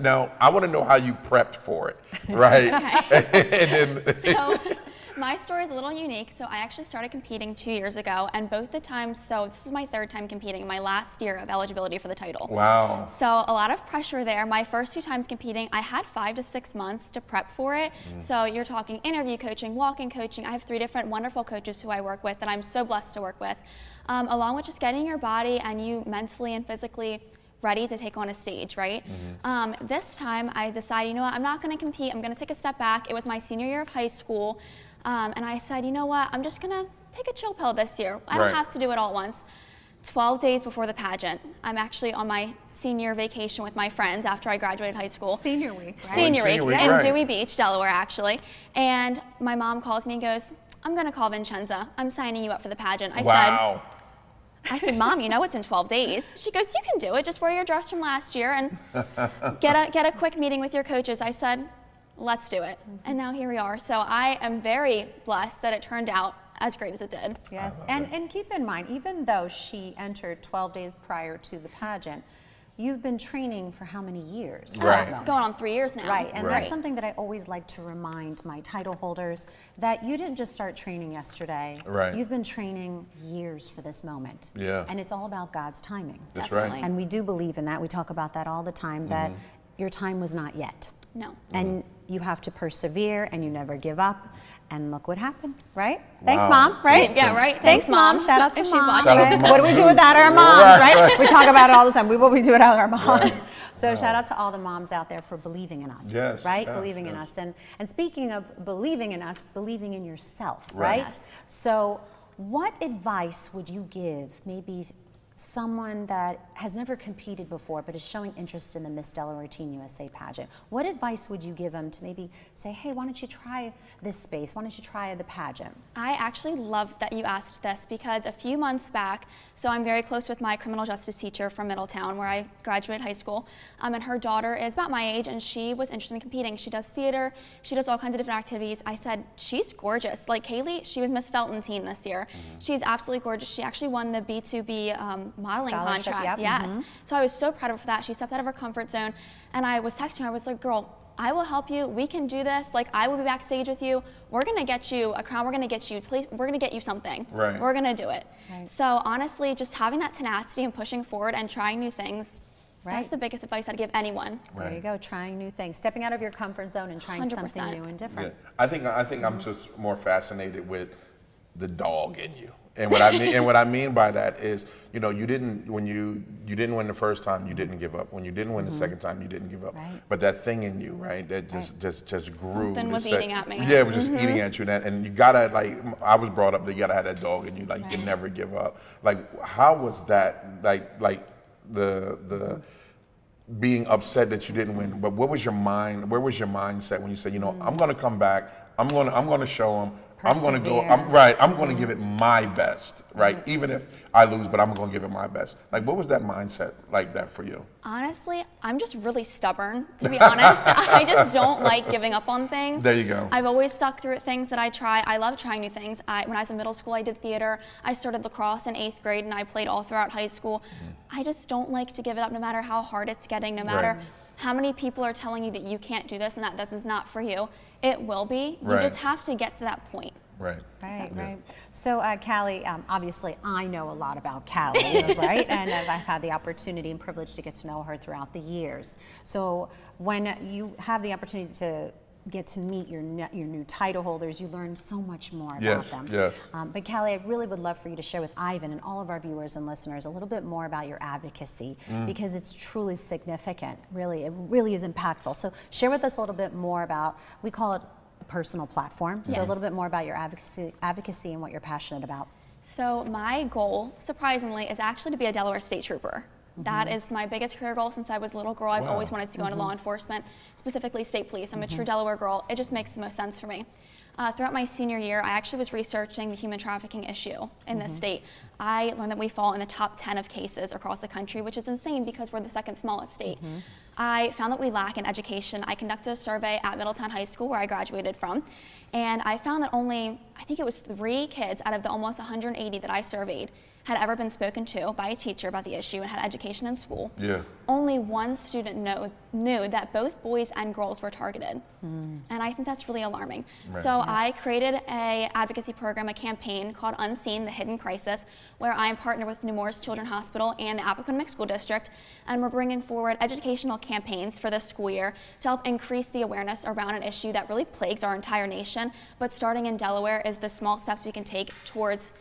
S2: Now I want to know how you prepped for it, right? And then,
S13: so my story is a little unique. So I actually started competing 2 years ago, and both the times, so this is my third time competing, my last year of eligibility for the title.
S2: Wow.
S13: So a lot of pressure there. My first 2 times competing, I had 5 to 6 months to prep for it. So you're talking interview coaching, walk-in coaching. I have 3 different wonderful coaches who I work with that I'm so blessed to work with, along with just getting your body and you mentally and physically ready to take on a stage, right? This time I decided, you know what, I'm not gonna compete, I'm gonna take a step back. It was my senior year of high school, and I said, you know what, I'm just gonna take a chill pill this year. I don't have to do it all at once. 12 days before the pageant, I'm actually on my senior vacation with my friends after I graduated high school.
S3: Senior week, right?
S13: Senior week in Dewey Beach, Delaware, actually. And my mom calls me and goes, I'm gonna call Vincenza. I'm signing you up for the pageant. I said, Mom, you know it's in 12 days. She goes, you can do it. Just wear your dress from last year and get a quick meeting with your coaches. I said, let's do it. And now here we are. So I am very blessed that it turned out as great as it did.
S3: Yes, and keep in mind, even though she entered 12 days prior to the pageant, you've been training for how many years?
S13: Going on 3 years now.
S3: Right, and that's something that I always like to remind my title holders, that you didn't just start training yesterday.
S2: Right.
S3: You've been training years for this moment.
S2: Yeah.
S3: And it's all about God's timing.
S2: That's right.
S3: And we do believe in that. We talk about that all the time, that your time was not yet.
S13: No.
S3: And you have to persevere and you never give up. And look what happened, right? Thanks, Mom, right?
S13: Yeah, right.
S3: Thanks, Mom. Shout out to
S13: If
S3: Mom.
S13: she's watching.
S3: Right? What do we do without our moms, right? We talk about it all the time. What do we do without our moms? So shout out to all the moms out there for believing in us, right? Believing in us. And speaking of believing in us, believing in yourself, right?
S13: Yes.
S3: So what advice would you give maybe someone that has never competed before but is showing interest in the Miss Delaware Teen USA pageant? What advice would you give them to maybe say, hey, why don't you try this space? Why don't you try the pageant?
S13: I actually love that you asked this, because a few months back, so I'm very close with my criminal justice teacher from Middletown, where I graduated high school, and her daughter is about my age, and she was interested in competing. She does theater, she does all kinds of different activities. I said, she's gorgeous. Like Callie, she was Miss Felton Teen this year. She's absolutely gorgeous. She actually won the B2B modeling contract. Yes. So I was so proud of her for that. She stepped out of her comfort zone, and I was texting her. I was like, girl, I will help you. We can do this. Like, I will be backstage with you. We're gonna get you a crown. We're gonna get you, please. We're gonna get you something.
S2: Right.
S13: We're gonna do it. Right. So honestly, just having that tenacity and pushing forward and trying new things. That's the biggest advice I'd give anyone.
S3: There you go, trying new things, stepping out of your comfort zone and trying
S13: 100%.
S3: something new and different.
S2: Yeah. I think I'm just more fascinated with the dog in you. And what I mean by that is, you didn't win the first time, you didn't give up. When you didn't win the second time, you didn't give up. Right. But that thing in you, right, that just grew.
S13: Something was eating at me.
S2: Yeah, it was just eating at you. And you gotta, like, I was brought up that you gotta have that dog in you, like you can never give up. Like, how was that, like the being upset that you didn't win, but where was your mindset when you said, I'm gonna come back, I'm gonna show them, I'm going to go, I'm going to give it my best, right? Even if I lose, but I'm going to give it my best. Like, what was that mindset like that for you?
S13: Honestly, I'm just really stubborn, to be honest. I just don't like giving up on things.
S2: There you go.
S13: I've always stuck through things that I try. I love trying new things. When I was in middle school, I did theater. I started lacrosse in 8th grade, and I played all throughout high school. I just don't like to give it up, no matter how hard it's getting, no matter how many people are telling you that you can't do this and that this is not for you. It will be. You just have to get to that point.
S2: Right.
S3: So, Callie, obviously I know a lot about Callie, right? And I've had the opportunity and privilege to get to know her throughout the years. So when you have the opportunity to get to meet your new title holders, you learn so much more about them.
S2: Yes.
S3: But Callie, I really would love for you to share with Ivan and all of our viewers and listeners a little bit more about your advocacy, because it's truly significant. Really, it really is impactful. So share with us a little bit more about, we call it a personal platform. So a little bit more about your advocacy and what you're passionate about.
S13: So my goal, surprisingly, is actually to be a Delaware State Trooper. That is my biggest career goal since I was a little girl. I've always wanted to go into law enforcement, specifically state police. I'm a true Delaware girl. It just makes the most sense for me. Throughout my senior year, I actually was researching the human trafficking issue in this state. I learned that we fall in the top 10 of cases across the country, which is insane because we're the second smallest state. I found that we lack in education. I conducted a survey at Middletown High School, where I graduated from, and I found that only, I think it was 3 kids out of the almost 180 that I surveyed had ever been spoken to by a teacher about the issue and had education in school.
S2: Yeah.
S13: Only 1 student knew that both boys and girls were targeted. And I think that's really alarming.
S2: Right.
S13: So I created a advocacy program, a campaign called Unseen, the Hidden Crisis, where I'm partnered with New Morris Children's Hospital and the Appoquinimink School District, and we're bringing forward educational campaigns for this school year to help increase the awareness around an issue that really plagues our entire nation, but starting in Delaware is the small steps we can take towards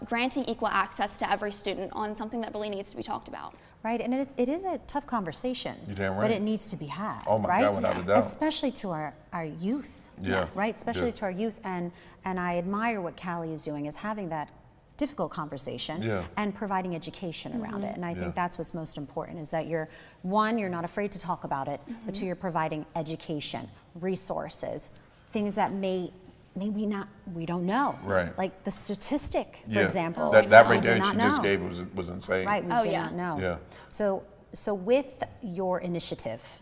S13: granting equal access to every student on something that really needs to be talked about.
S3: Right, and it is a tough conversation,
S2: You're damn right.
S3: but it needs to be had,
S2: Oh my
S3: right?
S2: God, without a doubt.
S3: Especially to our youth,
S2: Yes.
S3: right? Especially
S2: Yeah.
S3: to our youth, and I admire what Callie is doing, is having that difficult conversation and providing education around it. And I think that's what's most important, is that you're not afraid to talk about it, but 2, you're providing education, resources, things that maybe not, we don't know.
S2: Right.
S3: Like the statistic, for example.
S2: That
S3: we
S2: right there
S3: did
S2: she
S3: not
S2: just
S3: know.
S2: gave was insane.
S3: Right, we did not know.
S2: Yeah.
S3: So with your initiative,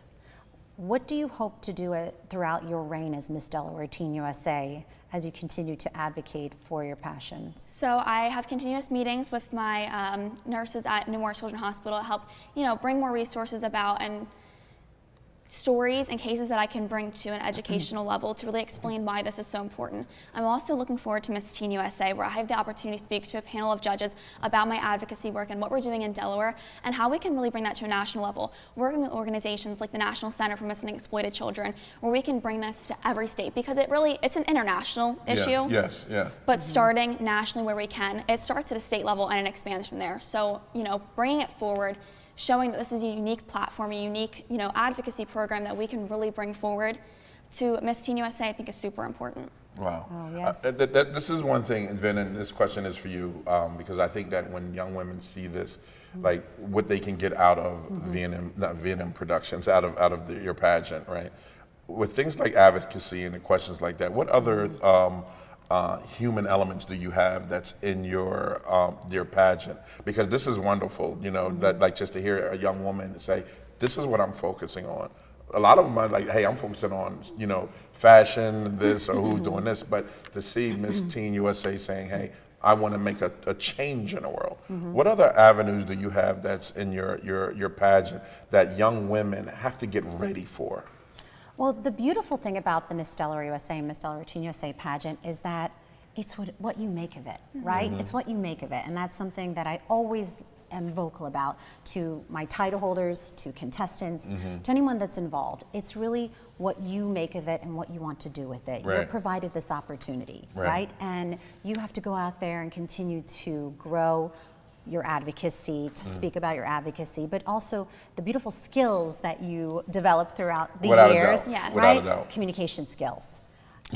S3: what do you hope to do throughout your reign as Miss Delaware Teen USA as you continue to advocate for your passions?
S13: So I have continuous meetings with my nurses at New Morris Children's Hospital to help, bring more resources about and stories and cases that I can bring to an educational level to really explain why this is so important. I'm also looking forward to Miss Teen USA, where I have the opportunity to speak to a panel of judges about my advocacy work and what we're doing in Delaware and how we can really bring that to a national level, working with organizations like the National Center for Missing and Exploited Children, where we can bring this to every state, because it's an international issue.
S2: Yes, yeah.
S13: But starting nationally where we can, it starts at a state level and it expands from there. So, bringing it forward, showing that this is a unique platform, a unique, advocacy program that we can really bring forward to Miss Teen USA, I think is super important.
S2: Wow.
S3: Oh, yes.
S2: This is one thing, and Vin, and this question is for you, because I think that when young women see this, like what they can get out of V&M Productions, out of your pageant, right? With things like advocacy and the questions like that, what other human elements do you have that's in your pageant? Because this is wonderful, that like just to hear a young woman say, this is what I'm focusing on. A lot of them are like, hey, I'm focusing on, fashion, this, or who's doing this, but to see Miss Teen USA saying, hey, I want to make a change in the world. What other avenues do you have that's in your pageant that young women have to get ready for?
S3: Well, the beautiful thing about the Miss Delaware USA and Miss Delaware Teen USA pageant is that it's what you make of it, right? It's what you make of it, and that's something that I always am vocal about to my title holders, to contestants, to anyone that's involved. It's really what you make of it and what you want to do with it. You're provided this opportunity, right? And you have to go out there and continue to grow your advocacy, to speak about your advocacy, but also the beautiful skills that you develop throughout the years, right? Communication skills,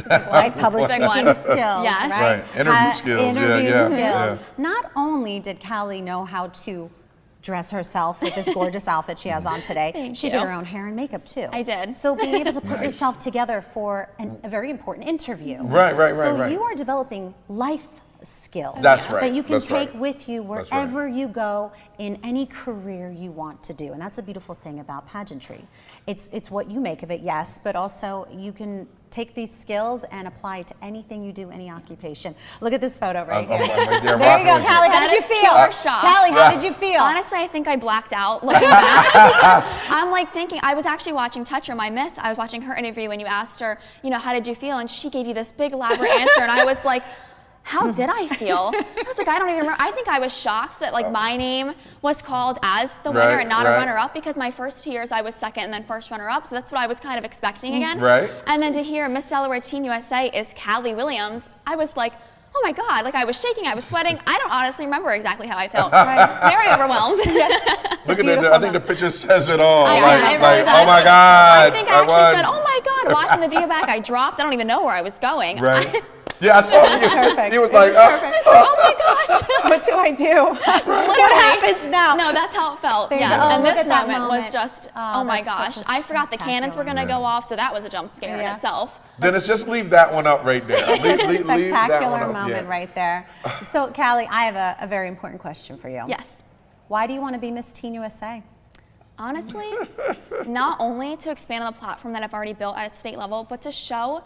S3: right? Public speaking skills, right?
S2: Interview skills,
S3: interview skills.
S2: Yeah.
S3: Not only did Callie know how to dress herself with this gorgeous outfit she has on today, she did her own hair and makeup too.
S13: I did.
S3: So being able to put yourself together for a very important interview.
S2: Right.
S3: So you are developing life skills that you can take with you wherever you go in any career you want to do. And that's a beautiful thing about pageantry. It's what you make of it, yes, but also you can take these skills and apply it to anything you do, any occupation. Look at this photo right here.
S2: Right there
S3: you go, Callie, how did you feel? Callie, how did you feel?
S13: Honestly, I think I blacked out looking back. I'm like thinking, I was actually watching Touch Her, my miss. I was watching her interview when you asked her, how did you feel? And she gave you this big elaborate answer, and I was like, how did I feel? I was like, I don't even remember. I think I was shocked that my name was called as the winner and not a runner-up, because my first 2 years I was second and then first runner-up, so that's what I was kind of expecting again.
S2: Right.
S13: And then to hear Miss Delaware Teen USA is Callie Williams, I was like, oh my God, I was shaking, I was sweating. I don't honestly remember exactly how I felt. Very overwhelmed.
S2: Look at that, I think the picture says it all.
S13: It really does.
S2: Oh my God.
S13: I think I actually said, oh my God, watching the video back, I dropped. I don't even know where I was going.
S2: Right. Yeah, I saw you.
S3: Perfect.
S2: He was like,
S13: oh my gosh.
S3: But what do I do? What happens now?
S13: No, that's how it felt.
S3: There's-
S13: Yes,
S3: oh,
S13: and
S3: look
S13: this
S3: at that
S13: moment was
S3: moment.
S13: just,
S3: Oh,
S13: oh my
S3: that's such
S13: gosh.
S3: a
S13: I forgot the cannons were gonna
S2: spectacular
S13: go off, so that was a jump scare in
S3: Yes.
S13: itself.
S2: Dennis, just leave that one up right there.
S3: It's such a
S2: Leave that one
S3: spectacular
S2: up.
S3: moment
S2: Yeah.
S3: right there. So, Callie, I have a very important question for you.
S13: Yes.
S3: Why do you want to be Miss Teen USA?
S13: Honestly, not only to expand on the platform that I've already built at a state level, but to show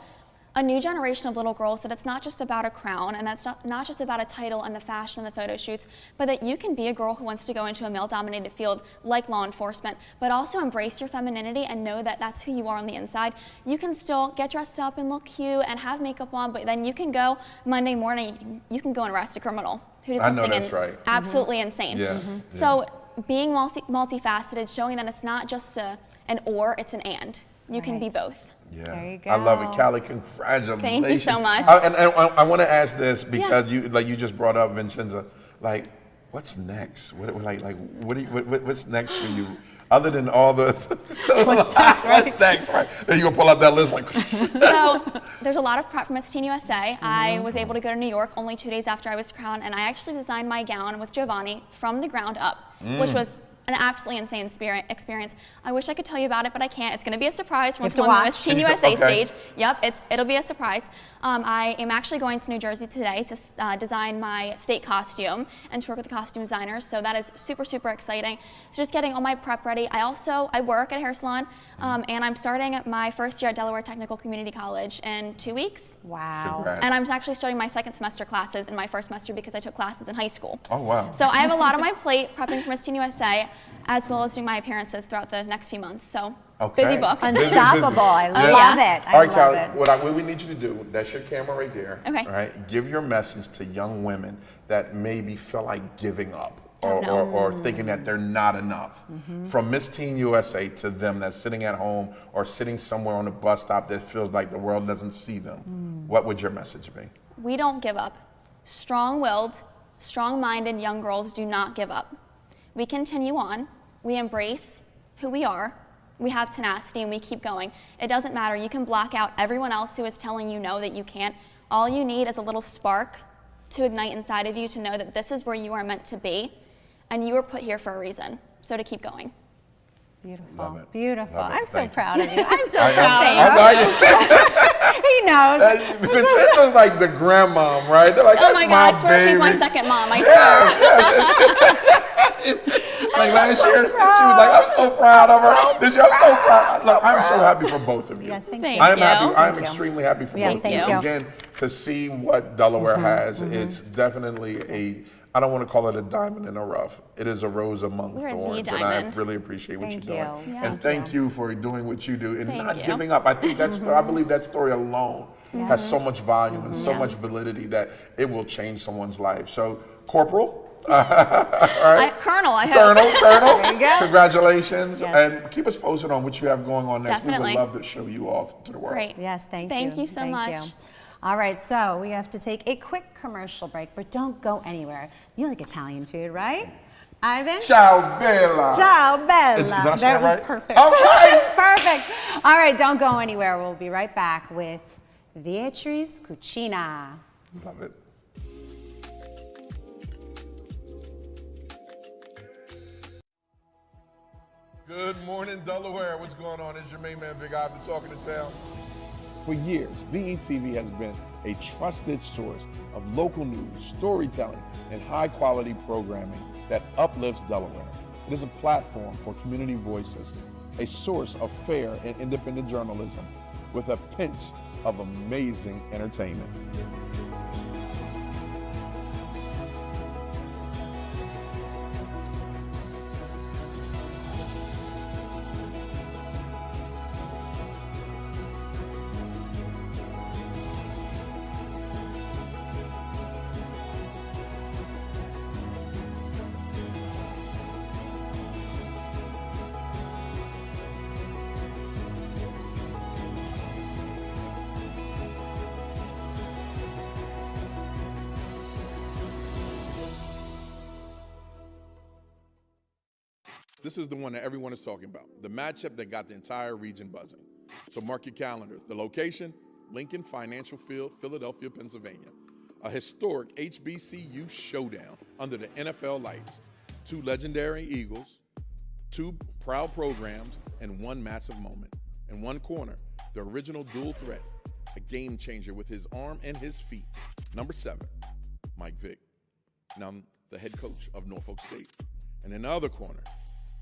S13: a new generation of little girls that it's not just about a crown and that's not just about a title and the fashion and the photo shoots, but that you can be a girl who wants to go into a male-dominated field like law enforcement, but also embrace your femininity and know that that's who you are on the inside. You can still get dressed up and look cute and have makeup on, but then you can go Monday morning, you can go and arrest a criminal who did something absolutely insane.
S2: Yeah.
S13: So being multifaceted, showing that it's not just an or, it's an and. You can be both.
S2: Yeah.
S3: There you go.
S2: I love it, Callie. Congratulations.
S13: Thank you so much.
S2: And I want to ask this because you just brought up Vincenza. Like, what's next? What's next for you? Other than all the
S3: What's next, right?
S2: What's next, right? Then you gonna pull out that list like.
S13: So there's a lot of prep from Miss Teen USA. I was able to go to New York only 2 days after I was crowned, and I actually designed my gown with Giovanni from the ground up, which was an absolutely insane experience. I wish I could tell you about it, but I can't. It's going to be a surprise once we're on the Miss Teen USA stage. Yep, it'll be a surprise. I am actually going to New Jersey today to design my state costume and to work with the costume designers, so that is super, super exciting. So just getting all my prep ready. I work at a hair salon, and I'm starting my first year at Delaware Technical Community College in 2 weeks.
S3: Wow.
S2: Congrats.
S13: And I'm actually starting my second semester classes in my first semester because I took classes in high school.
S2: Oh, wow.
S13: So I have a lot on my plate prepping for Miss Teen USA, as well as doing my appearances throughout the next few months. So busy book.
S3: Unstoppable. I
S2: Yeah.
S3: love it.
S2: All right,
S3: I love
S2: Callie,
S3: it.
S2: what we need you to do, that's your camera right there.
S13: Okay.
S2: All right, give your message to young women that maybe feel like giving up or thinking that they're not enough. From Miss Teen USA to them that's sitting at home or sitting somewhere on a bus stop that feels like the world doesn't see them. What would your message be?
S13: We don't give up. Strong-willed, strong-minded young girls do not give up. We continue on. We embrace who we are. We have tenacity and we keep going. It doesn't matter. You can block out everyone else who is telling you no, that you can't. All you need is a little spark to ignite inside of you to know that this is where you are meant to be and you were put here for a reason. So to keep going.
S3: Beautiful.
S2: Love it.
S3: Beautiful.
S2: Love it.
S3: I'm so
S2: Thank you.
S3: proud of you. I'm so proud of you. He knows.
S2: Vincenza's like the grandmom, right? They're like,
S13: Oh my God, I swear she's my
S2: baby.
S13: second mom, I swear.
S2: Like last year, she was like, "I'm so proud of her." I'm so proud. Look, I'm so happy for both of you.
S3: Yes, thank
S13: Thank
S3: you.
S2: I'm
S13: you.
S2: happy. I'm
S3: Thank you.
S2: extremely happy for
S3: Yes,
S2: both of you.
S3: thank you.
S2: Again, to see what Delaware has, it's definitely I don't want to call it a diamond in the rough. It is a rose among
S13: We're the
S2: thorns, and I
S13: diamond.
S2: really appreciate what
S3: Thank
S2: you're doing.
S3: you.
S13: Yeah.
S2: And thank you for doing what you do and
S13: Thank
S2: not
S13: you.
S2: giving up. I think that's I believe that story alone has so much volume and so
S13: Yeah.
S2: much validity that it will change someone's life. So, Corporal.
S13: Colonel, I hope.
S2: Colonel,
S3: There you go.
S2: congratulations,
S3: Yes.
S2: and keep us posted on what you have going on next.
S13: Definitely.
S2: We would love to show you off to the world.
S13: Great.
S3: Yes, thank you.
S13: Thank you so much.
S3: All right, so we have to take a quick commercial break, but don't go anywhere. You like Italian food, right? Ivan?
S2: Ciao, Bella.
S3: Ciao, Bella.
S2: Did I say
S3: That
S2: it
S3: was
S2: right?
S3: perfect.
S2: All right.
S3: That was perfect. All right, don't go anywhere. We'll be right back with Vietri's Cucina.
S2: Love it. Good morning, Delaware. What's going on? It's your main man, Big Ivan, talking to town.
S4: For years, DETV has been a trusted source of local news, storytelling, and high-quality programming that uplifts Delaware. It is a platform for community voices, a source of fair and independent journalism with a pinch of amazing entertainment.
S14: This is the one that everyone is talking about, the matchup that got the entire region buzzing. So mark your calendars. The location, Lincoln Financial Field, Philadelphia, Pennsylvania. a historic HBCU showdown under the NFL lights. 2 legendary Eagles, 2 proud programs, and 1 massive moment. In one corner, the original dual threat, a game changer with his arm and his feet. Number 7, Mike Vick, now the head coach of Norfolk State. And in the other corner,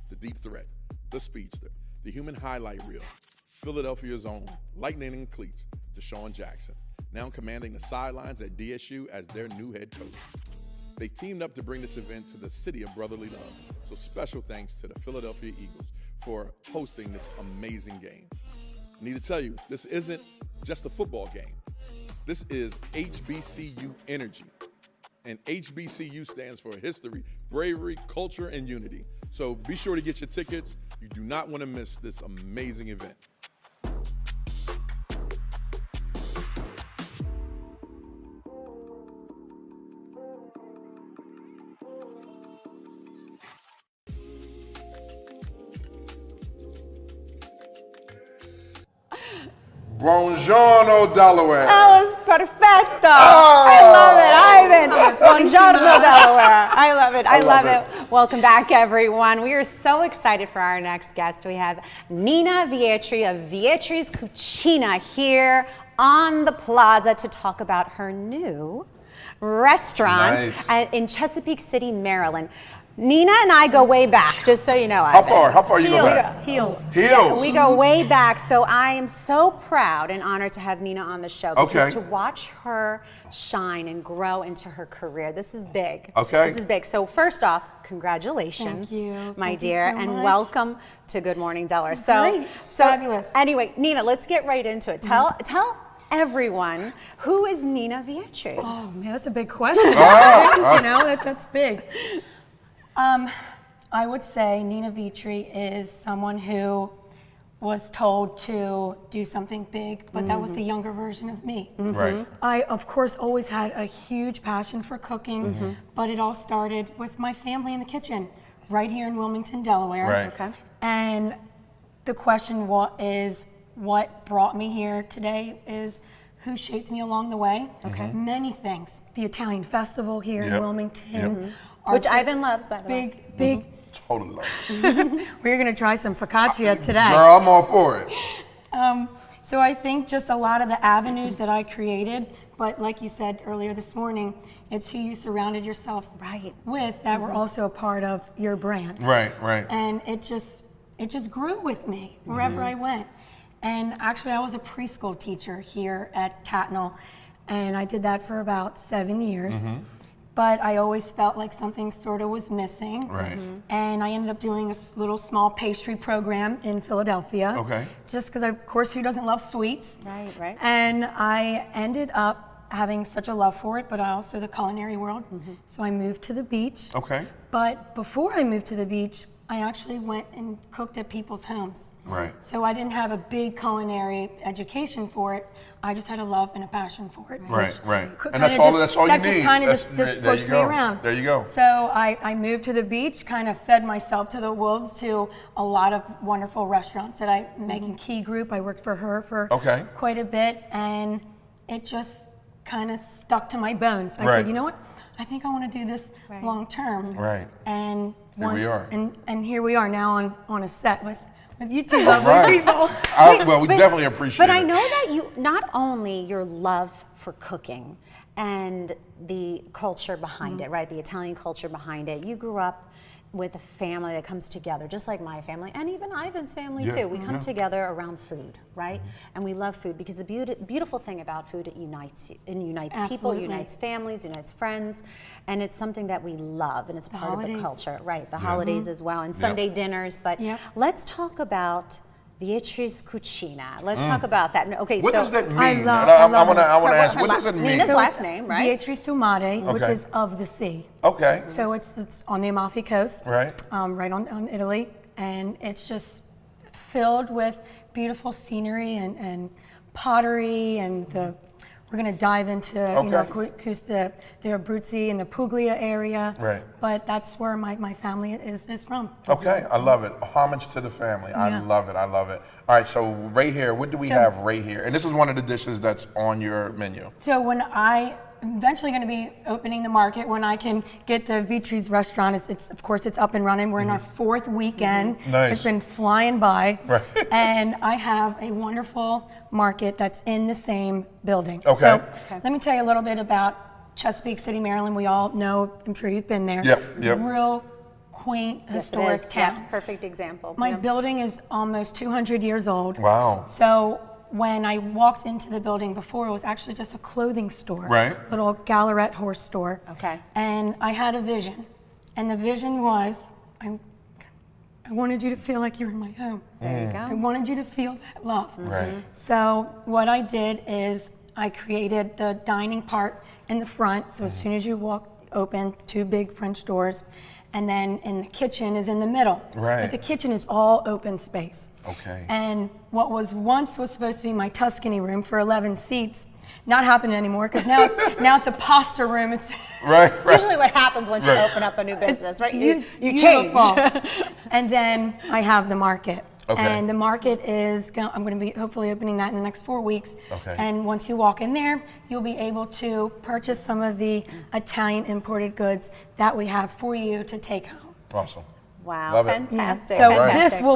S14: the deep threat, the speedster, the human highlight reel, Philadelphia's own lightning in cleats, Deshaun Jackson, now commanding the sidelines at DSU as their new head coach. They teamed up to bring this event to the city of brotherly love. So special thanks to the Philadelphia Eagles for hosting this amazing game. I need to tell you, this isn't just a football game. This is HBCU energy. And HBCU stands for history, bravery, culture, and unity. So be sure to get your tickets. You do not want to miss this amazing event.
S2: Buongiorno, Delaware.
S3: That was perfecto. I love it, Ivan. Buongiorno, Delaware. I love it. I love it. Welcome back, everyone. We are so excited for our next guest. We have Nina Vietri of Vietri's Cucina here on the plaza to talk about her new restaurant in Chesapeake City, Maryland. Nina and I go way back, just so you know.
S2: How far you go back?
S3: Heels.
S2: Heels.
S3: We go way back, so I am so proud and honored to have Nina on the show because to watch her shine and grow into her career, this is big.
S2: Okay.
S3: This is big. So first off, congratulations, my dear, and welcome to Good Morning Delaware.
S15: So fabulous.
S3: Anyway, Nina, let's get right into it. Tell everyone, who is Nina Vietri?
S15: Oh man, that's a big question. You know, that's big. I would say Nina Vietri is someone who was told to do something big, but that was the younger version of me.
S2: Right.
S15: I, of course, always had a huge passion for cooking, but it all started with my family in the kitchen, right here in Wilmington, Delaware.
S2: Right.
S3: Okay.
S15: And the question is, what brought me here today is who shaped me along the way.
S3: Okay.
S15: Many things. The Italian Festival here in Wilmington.
S3: Which Ivan loves, by the way.
S15: Big.
S2: Totally love.
S15: We're gonna try some focaccia today.
S2: Girl, I'm all for it.
S15: So I think just a lot of the avenues that I created, but like you said earlier this morning, it's who you surrounded yourself with that were also a part of your brand.
S2: Right.
S15: And it just grew with me wherever I went. And actually I was a preschool teacher here at Tatnall, and I did that for about 7 years. But I always felt like something sort of was missing.
S2: Right.
S15: And I ended up doing a little small pastry program in Philadelphia.
S2: Okay.
S15: Just because, of course, who doesn't love sweets?
S3: Right.
S15: And I ended up having such a love for it, but also the culinary world. So I moved to the beach.
S2: Okay.
S15: But before I moved to the beach, I actually went and cooked at people's homes.
S2: Right.
S15: So I didn't have a big culinary education for it. I just had a love and a passion for it.
S2: Right. And
S15: That's all you
S2: need.
S15: That just kind of just pushed me around.
S2: There you go.
S15: So I moved to the beach, kind of fed myself to the wolves to a lot of wonderful restaurants that I, Megan Key Group, I worked for her for quite a bit, and it just kind of stuck to my bones. I said, you know what? I think I want to do this long term.
S2: Right.
S15: And
S2: here we are.
S15: And here we are now on a set with you two lovely people.
S2: Well, we definitely appreciate it.
S3: But I know that you, not only your love for cooking and the culture behind it, right? The Italian culture behind it. You grew up with a family that comes together, just like my family, and even Ivan's family too. We come together around food, right? And we love food because the beautiful thing about food, it unites people, unites families, unites friends, and it's something that we love, and it's part of the culture, right? The holidays as well, and Sunday dinners. But let's talk about Vietri's Cucina. Let's talk about that. Okay,
S2: what does that mean?
S15: I
S2: want to ask, what does it mean?
S3: Nina's last name, right?
S15: Vietri Sumare, which is of the sea.
S2: Okay.
S15: So it's on the Amalfi Coast.
S2: Right.
S15: Right on Italy. And it's just filled with beautiful scenery and pottery, and we're going to dive into the Abruzzi and the Puglia area.
S2: Right.
S15: But that's where my family is from.
S2: Okay, I love it. Homage to the family. I love it. All right, so right here, what do we have right here? And this is one of the dishes that's on your menu.
S15: So when I eventually going to be opening the market when I can get the Vitri's restaurant. It's of course it's up and running. We're in our 4th weekend.
S2: Nice.
S15: It's been flying by.
S2: Right.
S15: And I have a wonderful market that's in the same building.
S2: Okay.
S15: So let me tell you a little bit about Chesapeake City, Maryland. We all know, I'm sure you've been there.
S2: Yep.
S15: Real quaint, historic town.
S3: Yep, perfect example.
S15: My building is almost 200 years old.
S2: Wow.
S15: So when I walked into the building before, it was actually just a clothing store.
S2: Right.
S15: Little Gallerette horse store.
S3: Okay.
S15: And I had a vision. And the vision was, I wanted you to feel like you're in my home.
S3: There you go.
S15: I wanted you to feel that love.
S2: Right.
S15: So what I did is I created the dining part in the front. So as soon as you walk, open 2 big French doors. And then in the kitchen is in the middle.
S2: Right.
S15: But the kitchen is all open space.
S2: Okay.
S15: And what was supposed to be my Tuscany room for 11 seats, not happening anymore because now it's a pasta room. It's
S2: Right.
S3: usually what happens once you open up a new business, right? You change.
S15: Beautiful. And then I have the market.
S2: Okay.
S15: And the market is, I'm going to be hopefully opening that in the next 4 weeks.
S2: Okay.
S15: And once you walk in there, you'll be able to purchase some of the Italian imported goods that we have for you to take home.
S2: Awesome.
S3: Wow,
S2: Love it.
S3: fantastic.
S15: So
S3: fantastic.
S15: this will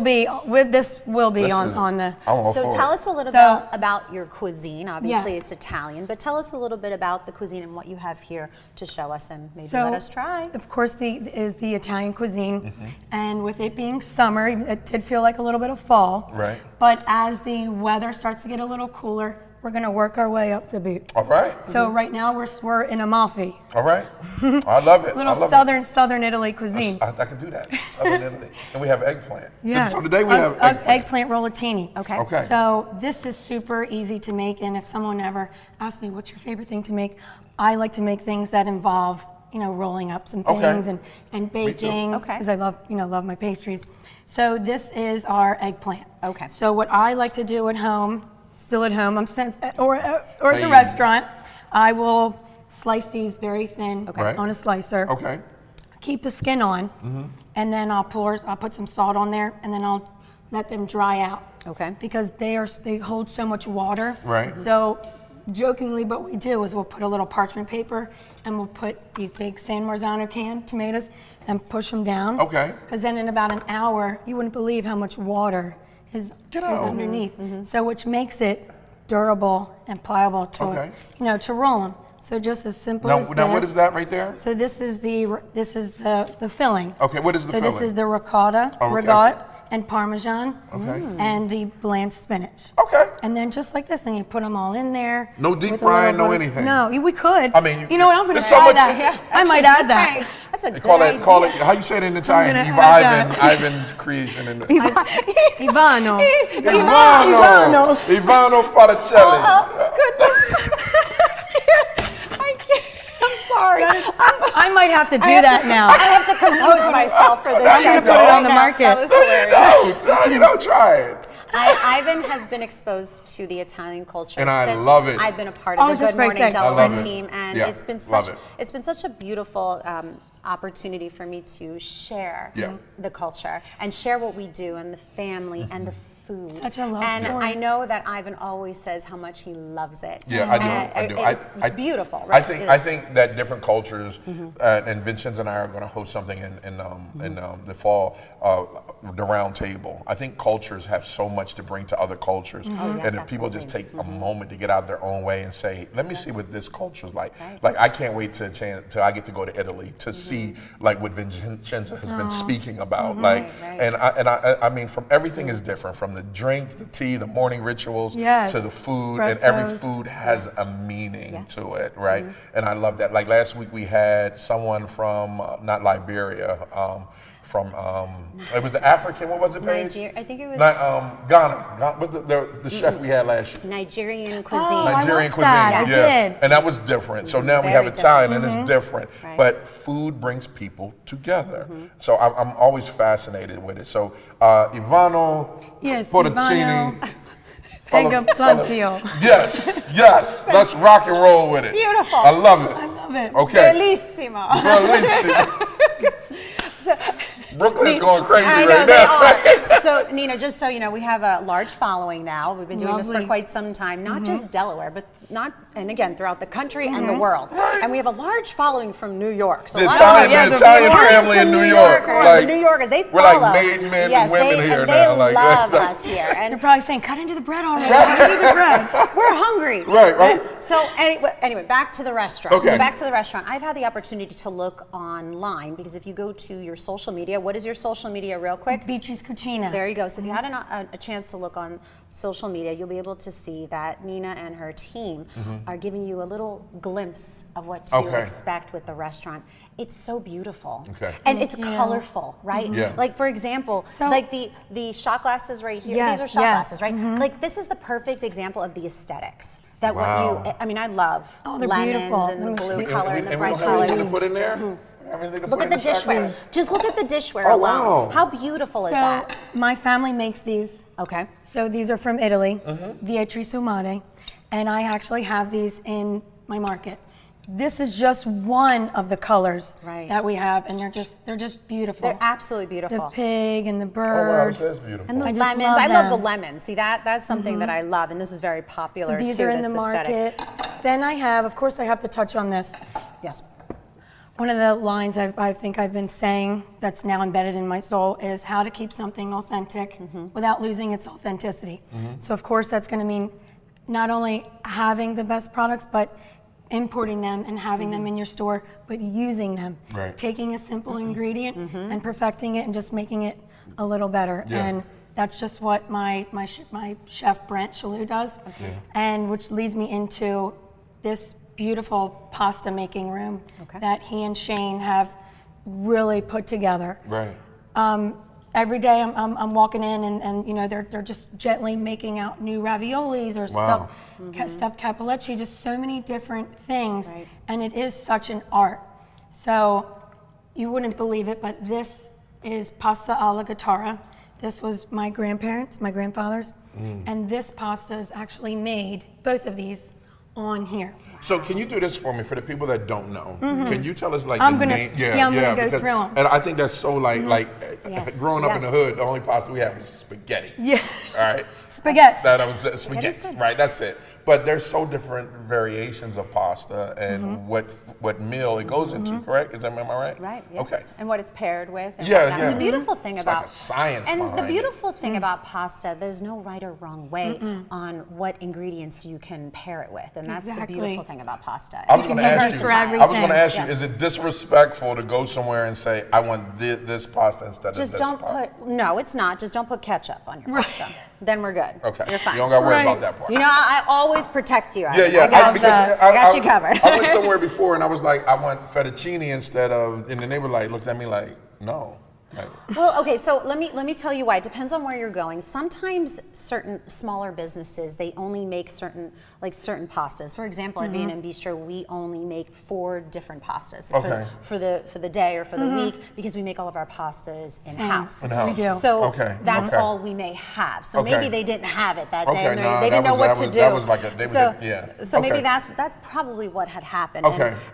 S15: be on the.
S3: So tell us a little bit about your cuisine. Obviously,
S15: Yes.
S3: it's Italian, but tell us a little bit about the cuisine and what you have here to show us, and maybe
S15: So,
S3: let us try.
S15: Of course, is the Italian cuisine, and with it being summer, it did feel like a little bit of fall.
S2: Right.
S15: But as the weather starts to get a little cooler, we're going to work our way up the boot.
S2: All right.
S15: So right now we're in Amalfi.
S2: All right. I love it.
S15: Little
S2: I love
S15: southern Italy cuisine.
S2: I can do that. Southern Italy. And we have eggplant.
S15: Yes.
S2: So today we have
S15: eggplant rollatini.
S3: Okay.
S2: Okay.
S15: So this is super easy to make, and if someone ever asks me what's your favorite thing to make, I like to make things that involve, rolling up some things and baking.
S3: Okay.
S15: Because I love my pastries. So this is our eggplant.
S3: Okay.
S15: So what I like to do at home, still at home, or at the restaurant, I will slice these very thin on a slicer.
S2: Okay.
S15: Keep the skin on, and then I'll put some salt on there, and then I'll let them dry out.
S3: Okay.
S15: Because they hold so much water.
S2: Right.
S15: So jokingly, what we do is we'll put a little parchment paper, and we'll put these big San Marzano canned tomatoes and push them down.
S2: Okay.
S15: Because then in about an hour, you wouldn't believe how much water is underneath. So which makes it durable and pliable to roll them. So just as simple as this.
S2: Now what is that right there?
S15: So this is the filling.
S2: Okay, what is the filling?
S15: So this is the ricotta, ricotta and Parmesan, and the blanched spinach.
S2: Okay.
S15: And then just like this, then you put them all in there.
S2: No deep
S15: with a
S2: frying,
S15: little
S2: no
S15: bit of-
S2: anything.
S15: No, we could.
S2: I mean,
S15: you know what? I'm going to
S2: there's so
S15: add
S2: much-
S15: that.
S3: Yeah,
S15: I might add that.
S3: That's a
S2: They
S3: good
S2: call
S3: idea.
S2: it, how you say it in Italian?
S15: I'm gonna add that.
S2: Ivan's creation.
S15: Ivano.
S2: Ivano Patricelli.
S3: Goodness. I can't. I'm sorry.
S15: I might have to do that now.
S3: I have to compose myself for this.
S2: There you
S15: I'm going to put it on the market.
S3: That was hilarious.
S2: Try it.
S3: Ivan has been exposed to the Italian culture
S2: And I
S3: since
S2: love it.
S3: I've been a part of the Good Morning Delaware team, and
S2: Yeah,
S3: it's been
S2: love
S3: such a beautiful opportunity for me to share the culture and share what we do and the family and the food.
S15: Such a love
S3: and
S15: for
S3: I
S15: it.
S3: know that Ivan always says how much he loves it.
S2: Yeah, I do.
S3: It's beautiful, right?
S2: I think that different cultures, and Vincenza and I are going to host something in the fall, the round table. I think cultures have so much to bring to other cultures, and if people just take a moment to get out of their own way and say, "Let me see what this culture's like." Like I can't wait till I get to go to Italy to see like what Vincenza has been speaking about. And I mean, from everything is different from the drinks, the tea, the morning rituals, to the food, and every food has a meaning to it, right? And I love that. Like last week we had someone from not Liberia, from it was the African. What was it, Paige?
S3: Nigeria. I think it was
S2: Ghana. What the chef we had last year?
S3: Nigerian cuisine.
S2: Nigerian cuisine,
S15: I did.
S2: And that was different. So now we have Italian, and it's different.
S3: Right.
S2: But food brings people together. So I'm always fascinated with it. So Ivano, fettuccine,
S15: Eggplantio.
S2: Yes. Let's rock and roll with it.
S3: Beautiful.
S2: I love it.
S15: I love it.
S2: Okay.
S3: Bellissimo.
S2: Brooklyn's going crazy
S3: I know
S2: right
S3: they
S2: now.
S3: are. So Nina, just so you know, we have a large following now. We've been doing this for quite some time, not just Delaware, but and again, throughout the country and the world. And we have a large following from New York. So
S2: the Italian family in New York.
S3: Like, New Yorkers, they follow.
S2: We're like made men and women here now.
S3: They love us here. And
S15: they're probably saying, cut into the bread already. Cut into the bread.
S3: We're hungry.
S2: Right.
S3: So anyway, back to the restaurant.
S2: Okay.
S3: So back to the restaurant. I've had the opportunity to look online because if you go to your social media, what is your social media real quick?
S15: Vitri's Cucina.
S3: There you go. So if you had a chance to look on social media, you'll be able to see that Nina and her team are giving you a little glimpse of what to expect with the restaurant. It's so beautiful. And it's colorful, right? Like for example, like the shot glasses right here, these are shot glasses, right? Like this is the perfect example of the aesthetics. That what you, I mean, I love lemons and the blue color and the bright colors.
S2: To put in there?
S3: Look at the dishware. Just look at the dishware alone. Wow. How beautiful is that?
S15: My family makes these.
S3: Okay.
S15: So these are from Italy, Vietri Sumare, and I actually have these in my market. This is just one of the colors that we have, and they're just beautiful.
S3: They're absolutely beautiful.
S15: The pig and the bird.
S2: Oh wow, that's beautiful.
S3: And the lemons. I love the lemons. See that's something that I love, and this is very popular
S15: so these
S3: too.
S15: are in the market. Then I have, of course, I have to touch on this.
S3: Yes.
S15: One of the lines I think I've been saying that's now embedded in my soul is how to keep something authentic without losing its authenticity. So of course that's going to mean not only having the best products, but importing them and having them in your store, but using them. Taking a simple ingredient and perfecting it and just making it a little better. And that's just what my chef Brent Chalou does. And which leads me into this beautiful pasta making room that he and Shane have really put together. Every day I'm walking in and you know they're just gently making out new raviolis or stuffed cappelletti, just so many different things, and it is such an art. So you wouldn't believe it, but this is pasta alla gattara. This was my grandfather's, and this pasta is actually made, both of these, on here.
S2: So can you do this for me, for the people that don't know? Can you tell us like
S15: I'm
S2: the
S15: gonna,
S2: name?
S15: I'm gonna go through them.
S2: And I think that's so like growing up in the hood, the only pasta we had was spaghetti. All right.
S15: Spaghetti.
S2: That was spaghetti. Right. That's it. But there's so different variations of pasta and what meal it goes into, correct? Am I right?
S3: Right, yes.
S2: Okay.
S3: And what it's paired with. And
S2: And
S3: the beautiful thing about
S2: like a science
S3: and the beautiful thing about pasta, there's no right or wrong way on what ingredients you can pair it with, and that's the beautiful thing about pasta.
S2: I was going to ask you, is it disrespectful to go somewhere and say, I want this pasta instead of this?
S3: Just don't put. No, it's not. Just don't put ketchup on your pasta. Then we're good.
S2: Okay.
S3: You're fine.
S2: You don't got to worry about that part.
S3: You know, I always protect you.
S2: I
S3: got you covered.
S2: I went somewhere before and I was like, I want fettuccine instead of, and then they were like, looked at me like, no.
S3: Well, okay, so let me tell you why. It depends on where you're going. Sometimes certain smaller businesses, they only make certain pastas. For example, at V&M Bistro, we only make 4 different pastas for the day or for the week because we make all of our pastas in-house.
S15: We do.
S3: So that's all we may have. So maybe they didn't have it that day and they didn't know what to do.
S2: That was like
S3: so maybe that's probably what had happened.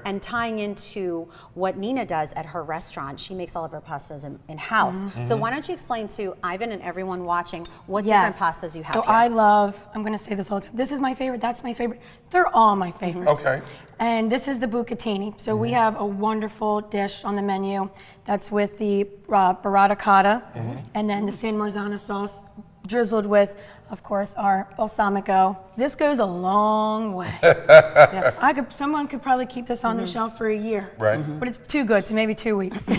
S3: And tying into what Nina does at her restaurant, she makes all of her pastas in-house. So why don't you explain to Ivan and everyone watching what different pastas you have here.
S15: I love, I'm going to say this all the time, this is my favorite, that's my favorite. They're all my favorite. And this is the bucatini. So we have a wonderful dish on the menu that's with the burrata cotta and then the San Marzano sauce drizzled with, of course, our balsamico. This goes a long way. Someone could probably keep this on their shelf for a year. But it's too good, so maybe 2 weeks.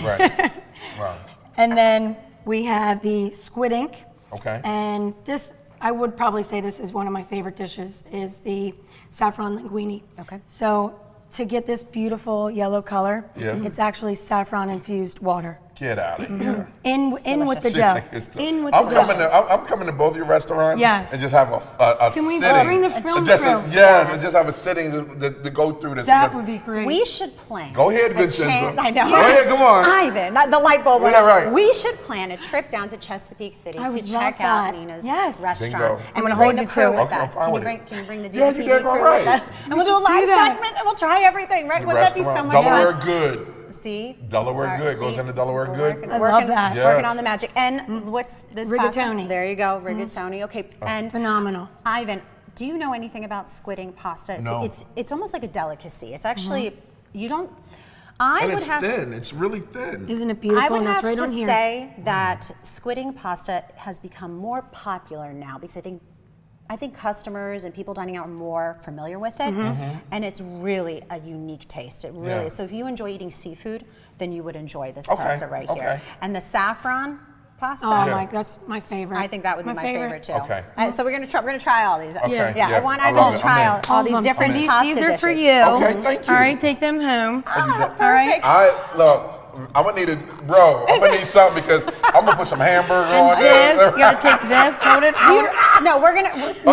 S15: And then we have the squid ink. And this, I would probably say this is one of my favorite dishes, is the saffron linguine. So to get this beautiful yellow color, it's actually saffron infused water.
S2: Get out of here.
S15: In with the dough.
S2: I'm coming to both your restaurants and just have a
S15: Can we
S2: sitting.
S15: bring the film
S2: just
S15: through?
S2: And just have a sitting to go through this.
S15: That would be great.
S3: We should plan.
S2: Go ahead, Vincenza.
S3: I know.
S2: Go ahead, come on.
S3: Ivan, the light bulb.
S2: Right.
S3: We should plan a trip down to Chesapeake City to check out Nina's restaurant.
S2: Bingo.
S3: I'm going to hold the crew with us. Can you bring the DETV crew with us? And we'll do a live segment and we'll try everything, right? Wouldn't that be so much fun?
S2: Delaware good.
S3: See?
S2: Delaware Good goes into Delaware Good.
S15: I love that.
S3: Working on the magic. And what's this pasta?
S15: Rigatoni.
S3: There you go, rigatoni. Okay, and
S15: phenomenal.
S3: Ivan, do you know anything about squidding pasta?
S2: No.
S3: It's almost like a delicacy. It's actually you don't.
S2: And it's thin. It's really thin.
S15: Isn't it beautiful?
S3: I would
S15: And
S3: have
S15: that's right
S3: to
S15: on here.
S3: say that squidding pasta has become more popular now because I think customers and people dining out are more familiar with it, and it's really a unique taste. It really is. So if you enjoy eating seafood, then you would enjoy this pasta right here. And the saffron pasta.
S15: Oh my, that's my favorite.
S3: I think that would be my favorite too.
S2: Okay.
S3: So we're gonna try all these.
S2: Okay.
S3: Yeah, I want Ivan to try all these different pasta
S15: These are
S3: dishes.
S15: for you.
S2: Okay, thank you.
S15: All right, take them home.
S3: Perfect.
S15: All right.
S2: I'm gonna need I'm gonna need something because I'm gonna put some hamburger on
S15: This,
S2: this.
S15: you gotta take this. Hold it.
S3: No,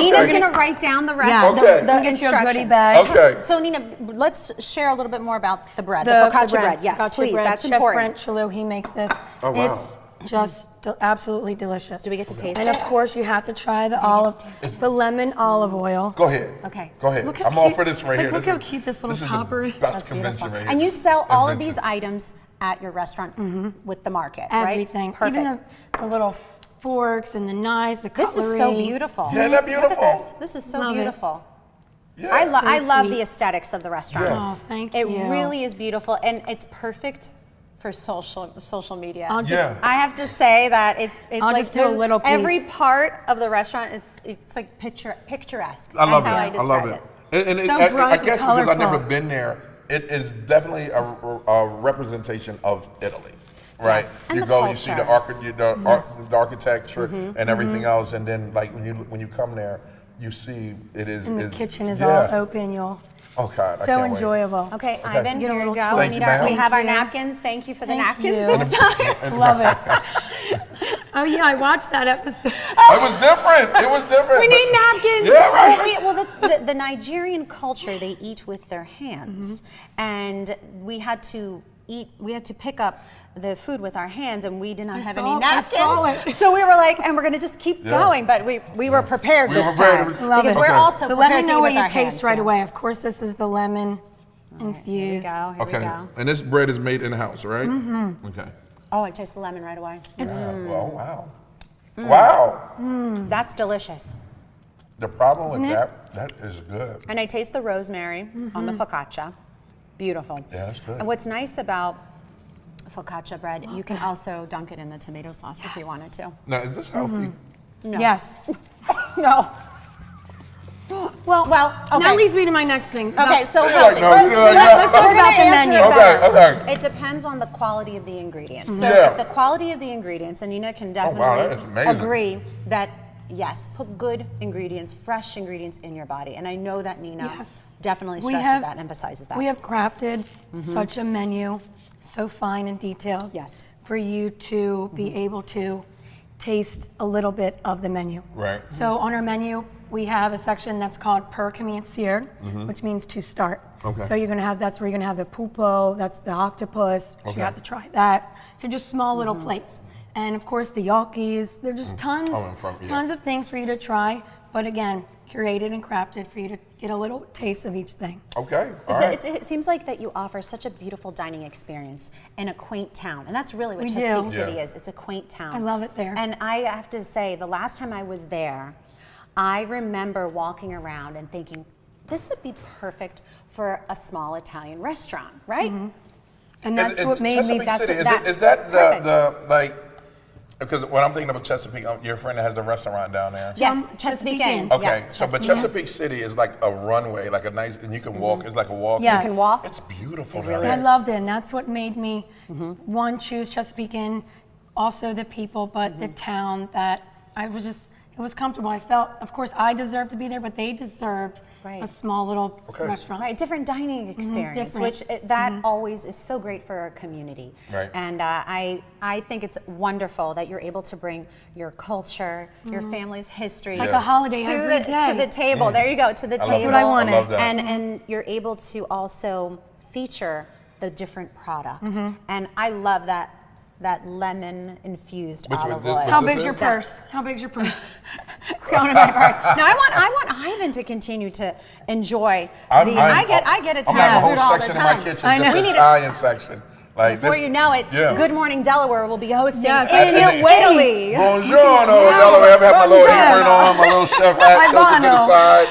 S3: Nina's gonna write down the rest.
S15: Yes.
S2: Okay.
S3: The
S15: Get you a goodie
S3: instructions.
S15: bag.
S2: Okay.
S3: So Nina, let's share a little bit more about the bread, the
S15: The
S3: focaccia
S15: bread.
S3: bread. Yes,
S15: Focaccia
S3: please.
S15: bread.
S3: That's
S15: Chef
S3: important.
S15: Brent Chalou, he makes this.
S2: Oh, wow.
S15: It's just absolutely delicious.
S3: Do we get to taste
S15: and
S3: it?
S15: of course, you have to try the lemon olive oil.
S2: Go ahead.
S3: Okay.
S2: Go ahead.
S15: Look how
S2: I'm all
S15: cute-
S2: for this right here.
S15: Look how cute this little topper is.
S2: This is the best convention right here.
S3: And you sell all of these items at your restaurant with the market, right?
S15: Everything.
S3: Perfect.
S15: Even the little forks and the knives, the cutlery.
S3: This is so beautiful.
S2: Yeah, isn't that beautiful?
S3: Look at this. This is so
S15: Love it.
S3: beautiful.
S2: Yeah.
S3: I love
S15: sweet.
S3: the aesthetics of the restaurant.
S2: Yeah.
S15: Oh, thank
S3: It
S15: you.
S3: really is beautiful, and it's perfect for social media.
S15: I'll just,
S2: Yeah.
S3: I have to say that it's
S15: I'll
S3: like
S15: just do a
S3: there's-
S15: little piece.
S3: every part of the restaurant it's like picturesque.
S2: I love
S3: That's how I
S2: it. I
S3: describe
S2: love it. And
S15: So
S2: I
S15: bright
S2: guess
S15: and
S2: because I've never
S15: colorful.
S2: been there, it is definitely a representation of Italy. Right,
S3: Yes, and
S2: you
S3: the
S2: go, you see the
S3: culture.
S2: the architecture and everything else, and then like when you come there, you see it is.
S15: and the kitchen is
S2: yeah.
S15: all open. You'll
S2: Oh God, I
S15: so
S2: can't wait.
S15: enjoyable.
S3: Okay, Ivan,
S15: Get a
S3: here you
S15: little
S3: go.
S15: tour.
S2: Thank
S3: We
S2: you,
S3: need our-
S2: ma'am.
S3: we have our
S15: Thank you.
S3: napkins. Thank you for the
S15: Thank
S3: napkins
S15: you.
S3: this time.
S15: Love it. Oh yeah, I watched that episode.
S2: It was different. It was different.
S3: We need napkins.
S2: Yeah, right.
S3: Well, the Nigerian culture, they eat with their hands, and we had to pick up the food with our hands, and we did not have any
S15: I saw
S3: napkins.
S15: it.
S3: So we were like, and we're gonna just keep going, but we were prepared
S2: We
S3: this
S2: were prepared.
S3: time
S15: Love
S3: because
S15: it.
S3: we're
S2: Okay.
S3: also
S15: So let
S3: prepared
S15: me
S3: to
S15: know
S3: eat
S15: what
S3: with
S15: you
S3: our
S15: taste
S3: hands,
S15: right
S3: yeah.
S15: away. Of course, this is the lemon
S3: Here we
S15: infused.
S3: go. Here we go.
S2: And this bread is made in the house, right? Mm-hmm. Okay.
S3: Oh, I taste the lemon right away.
S2: Oh wow. Wow.
S3: That's delicious.
S2: The problem with
S15: Isn't it?
S2: that is good.
S3: And I taste the rosemary on the focaccia. Beautiful.
S2: Yeah, that's good.
S3: And what's nice about focaccia bread, you can also dunk it in the tomato sauce if you wanted to.
S2: Now, is this healthy?
S3: No.
S15: Yes.
S3: No. Well, okay.
S15: That leads me to my next thing.
S3: Okay, so
S2: You're like, no,
S3: let's
S2: you're like, no.
S3: talk
S15: We're
S3: about
S15: gonna
S3: the
S15: answer
S3: menu.
S15: it
S2: better. Okay.
S3: It depends on the quality of the ingredients. So
S2: Yeah.
S3: if the quality of the ingredients, and Nina can
S2: Oh, wow, that is
S3: definitely
S2: amazing.
S3: agree that yes, put good ingredients, fresh ingredients in your body. And I know that Nina
S15: Yes.
S3: definitely
S15: We
S3: stresses
S15: have-
S3: that, emphasizes that.
S15: We have crafted such a menu, so fine and detailed.
S3: Yes.
S15: For you to be able to taste a little bit of the menu.
S2: Right.
S15: So on our menu, we have a section that's called per cominciare, which means to start.
S2: Okay.
S15: So that's where you're gonna have the pupo, that's the octopus. So
S2: Okay.
S15: you have to try that. So just small little plates. And of course the gnocchis, there are just tons of things for you to try. But again, curated and crafted for you to get a little taste of each thing.
S2: Okay. All right.
S3: It seems like that you offer such a beautiful dining experience in a quaint town, and that's really what
S15: We
S3: Chesapeake
S15: do.
S3: City
S2: Yeah.
S3: is. It's a quaint town.
S15: I love it there.
S3: And I have to say, the last time I was there, I remember walking around and thinking, this would be perfect for a small Italian restaurant, right?
S15: And that's
S2: Is
S15: what made me.
S2: Chesapeake
S15: That's
S2: City,
S15: what,
S2: is that
S3: Perfect.
S2: the like? Because when I'm thinking about Chesapeake, your friend that has the restaurant down there.
S3: Yes, Chesapeake Inn.
S2: Okay,
S3: Yes,
S2: so but Chesapeake City is like a runway, like a nice, and you can walk. It's like a walk.
S15: Yes.
S3: You can walk.
S2: It's beautiful.
S3: It
S2: down
S3: really
S2: there.
S15: I loved it, and that's what made me one choose Chesapeake Inn. Also the people, but the town that I was just. It was comfortable. I felt, of course, I deserved to be there, but they deserved a small little restaurant.
S3: Right, different dining experience,
S15: different.
S3: which that always is so great for our community.
S2: Right.
S3: And I think it's wonderful that you're able to bring your culture, your family's history,
S15: It's like a holiday
S3: to
S15: every
S3: the
S15: day.
S3: to the table. There you go, to the
S2: I love
S3: table.
S2: that.
S15: what I wanted.
S2: I love that.
S3: And you're able to also feature the different product. And I love that lemon infused olive oil.
S15: How big's your purse? How big's your purse?
S3: It's going in my purse. Now I want Ivan to continue to enjoy I get
S2: I'm gonna have a
S3: Italian
S2: whole
S3: food all the
S2: section in my
S3: time.
S2: kitchen,
S3: I know.
S2: just
S3: We
S2: an
S3: need
S2: Italian section. Like
S3: Before you know it, Good Morning Delaware will be hosting in Italy.
S2: Buongiorno, Delaware. I have my little apron on, my little chef hat tilted to the side.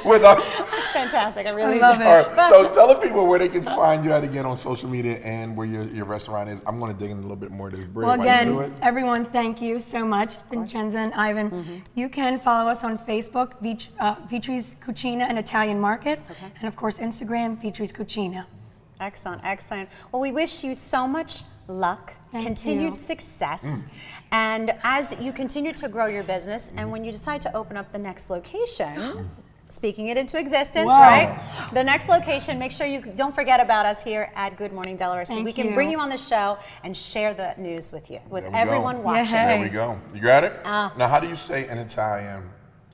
S3: That's fantastic. I really love it.
S2: All right, so tell the people where they can find you at again on social media and where your restaurant is. I'm going to dig in a little bit more to this bread.
S15: Well, again, everyone, thank you so much, Vincenza and Ivan. You can follow us on Facebook, Vitri's Cucina and Italian Market, and of course Instagram, Vitri's Cucina.
S3: Excellent, excellent. Well, we wish you so much luck, continued success, and as you continue to grow your business, and when you decide to open up the next location, speaking it into existence, right? The next location, make sure you don't forget about us here at Good Morning Delaware, so we can bring you on the show and share the news with you, with everyone watching.
S2: There we go. You got it? Now, how do you say in Italian?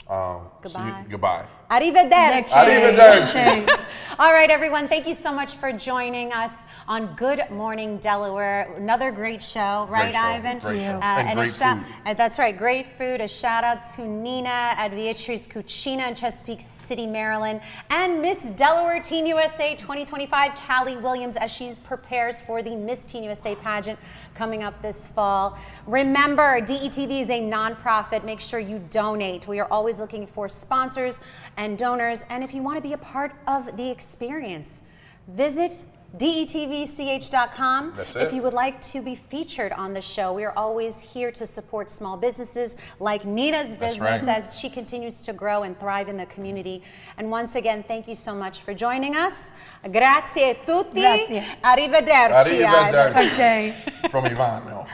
S3: Goodbye.
S2: Goodbye.
S3: Arrivederci.
S2: Arrivederci.
S3: All right, everyone. Thank you so much for joining us on Good Morning Delaware. Another great show, right, Ivan?
S2: Great show.
S3: And
S2: great food.
S3: That's right, great food. A shout out to Nina at Vietri's Cucina in Chesapeake City, Maryland, and Miss Delaware Teen USA 2025, Callie Williams, as she prepares for the Miss Teen USA pageant coming up this fall. Remember, DETV is a nonprofit. Make sure you donate. We are always looking for sponsors and donors, and if you want to be a part of the experience, visit DETVCH.com if you would like to be featured on the show. We are always here to support small businesses like Nina's business as she continues to grow and thrive in the community. And once again, thank you so much for joining us. Grazie a tutti.
S15: Grazie.
S3: Arrivederci.
S2: Arrivederci. From Ivan, no.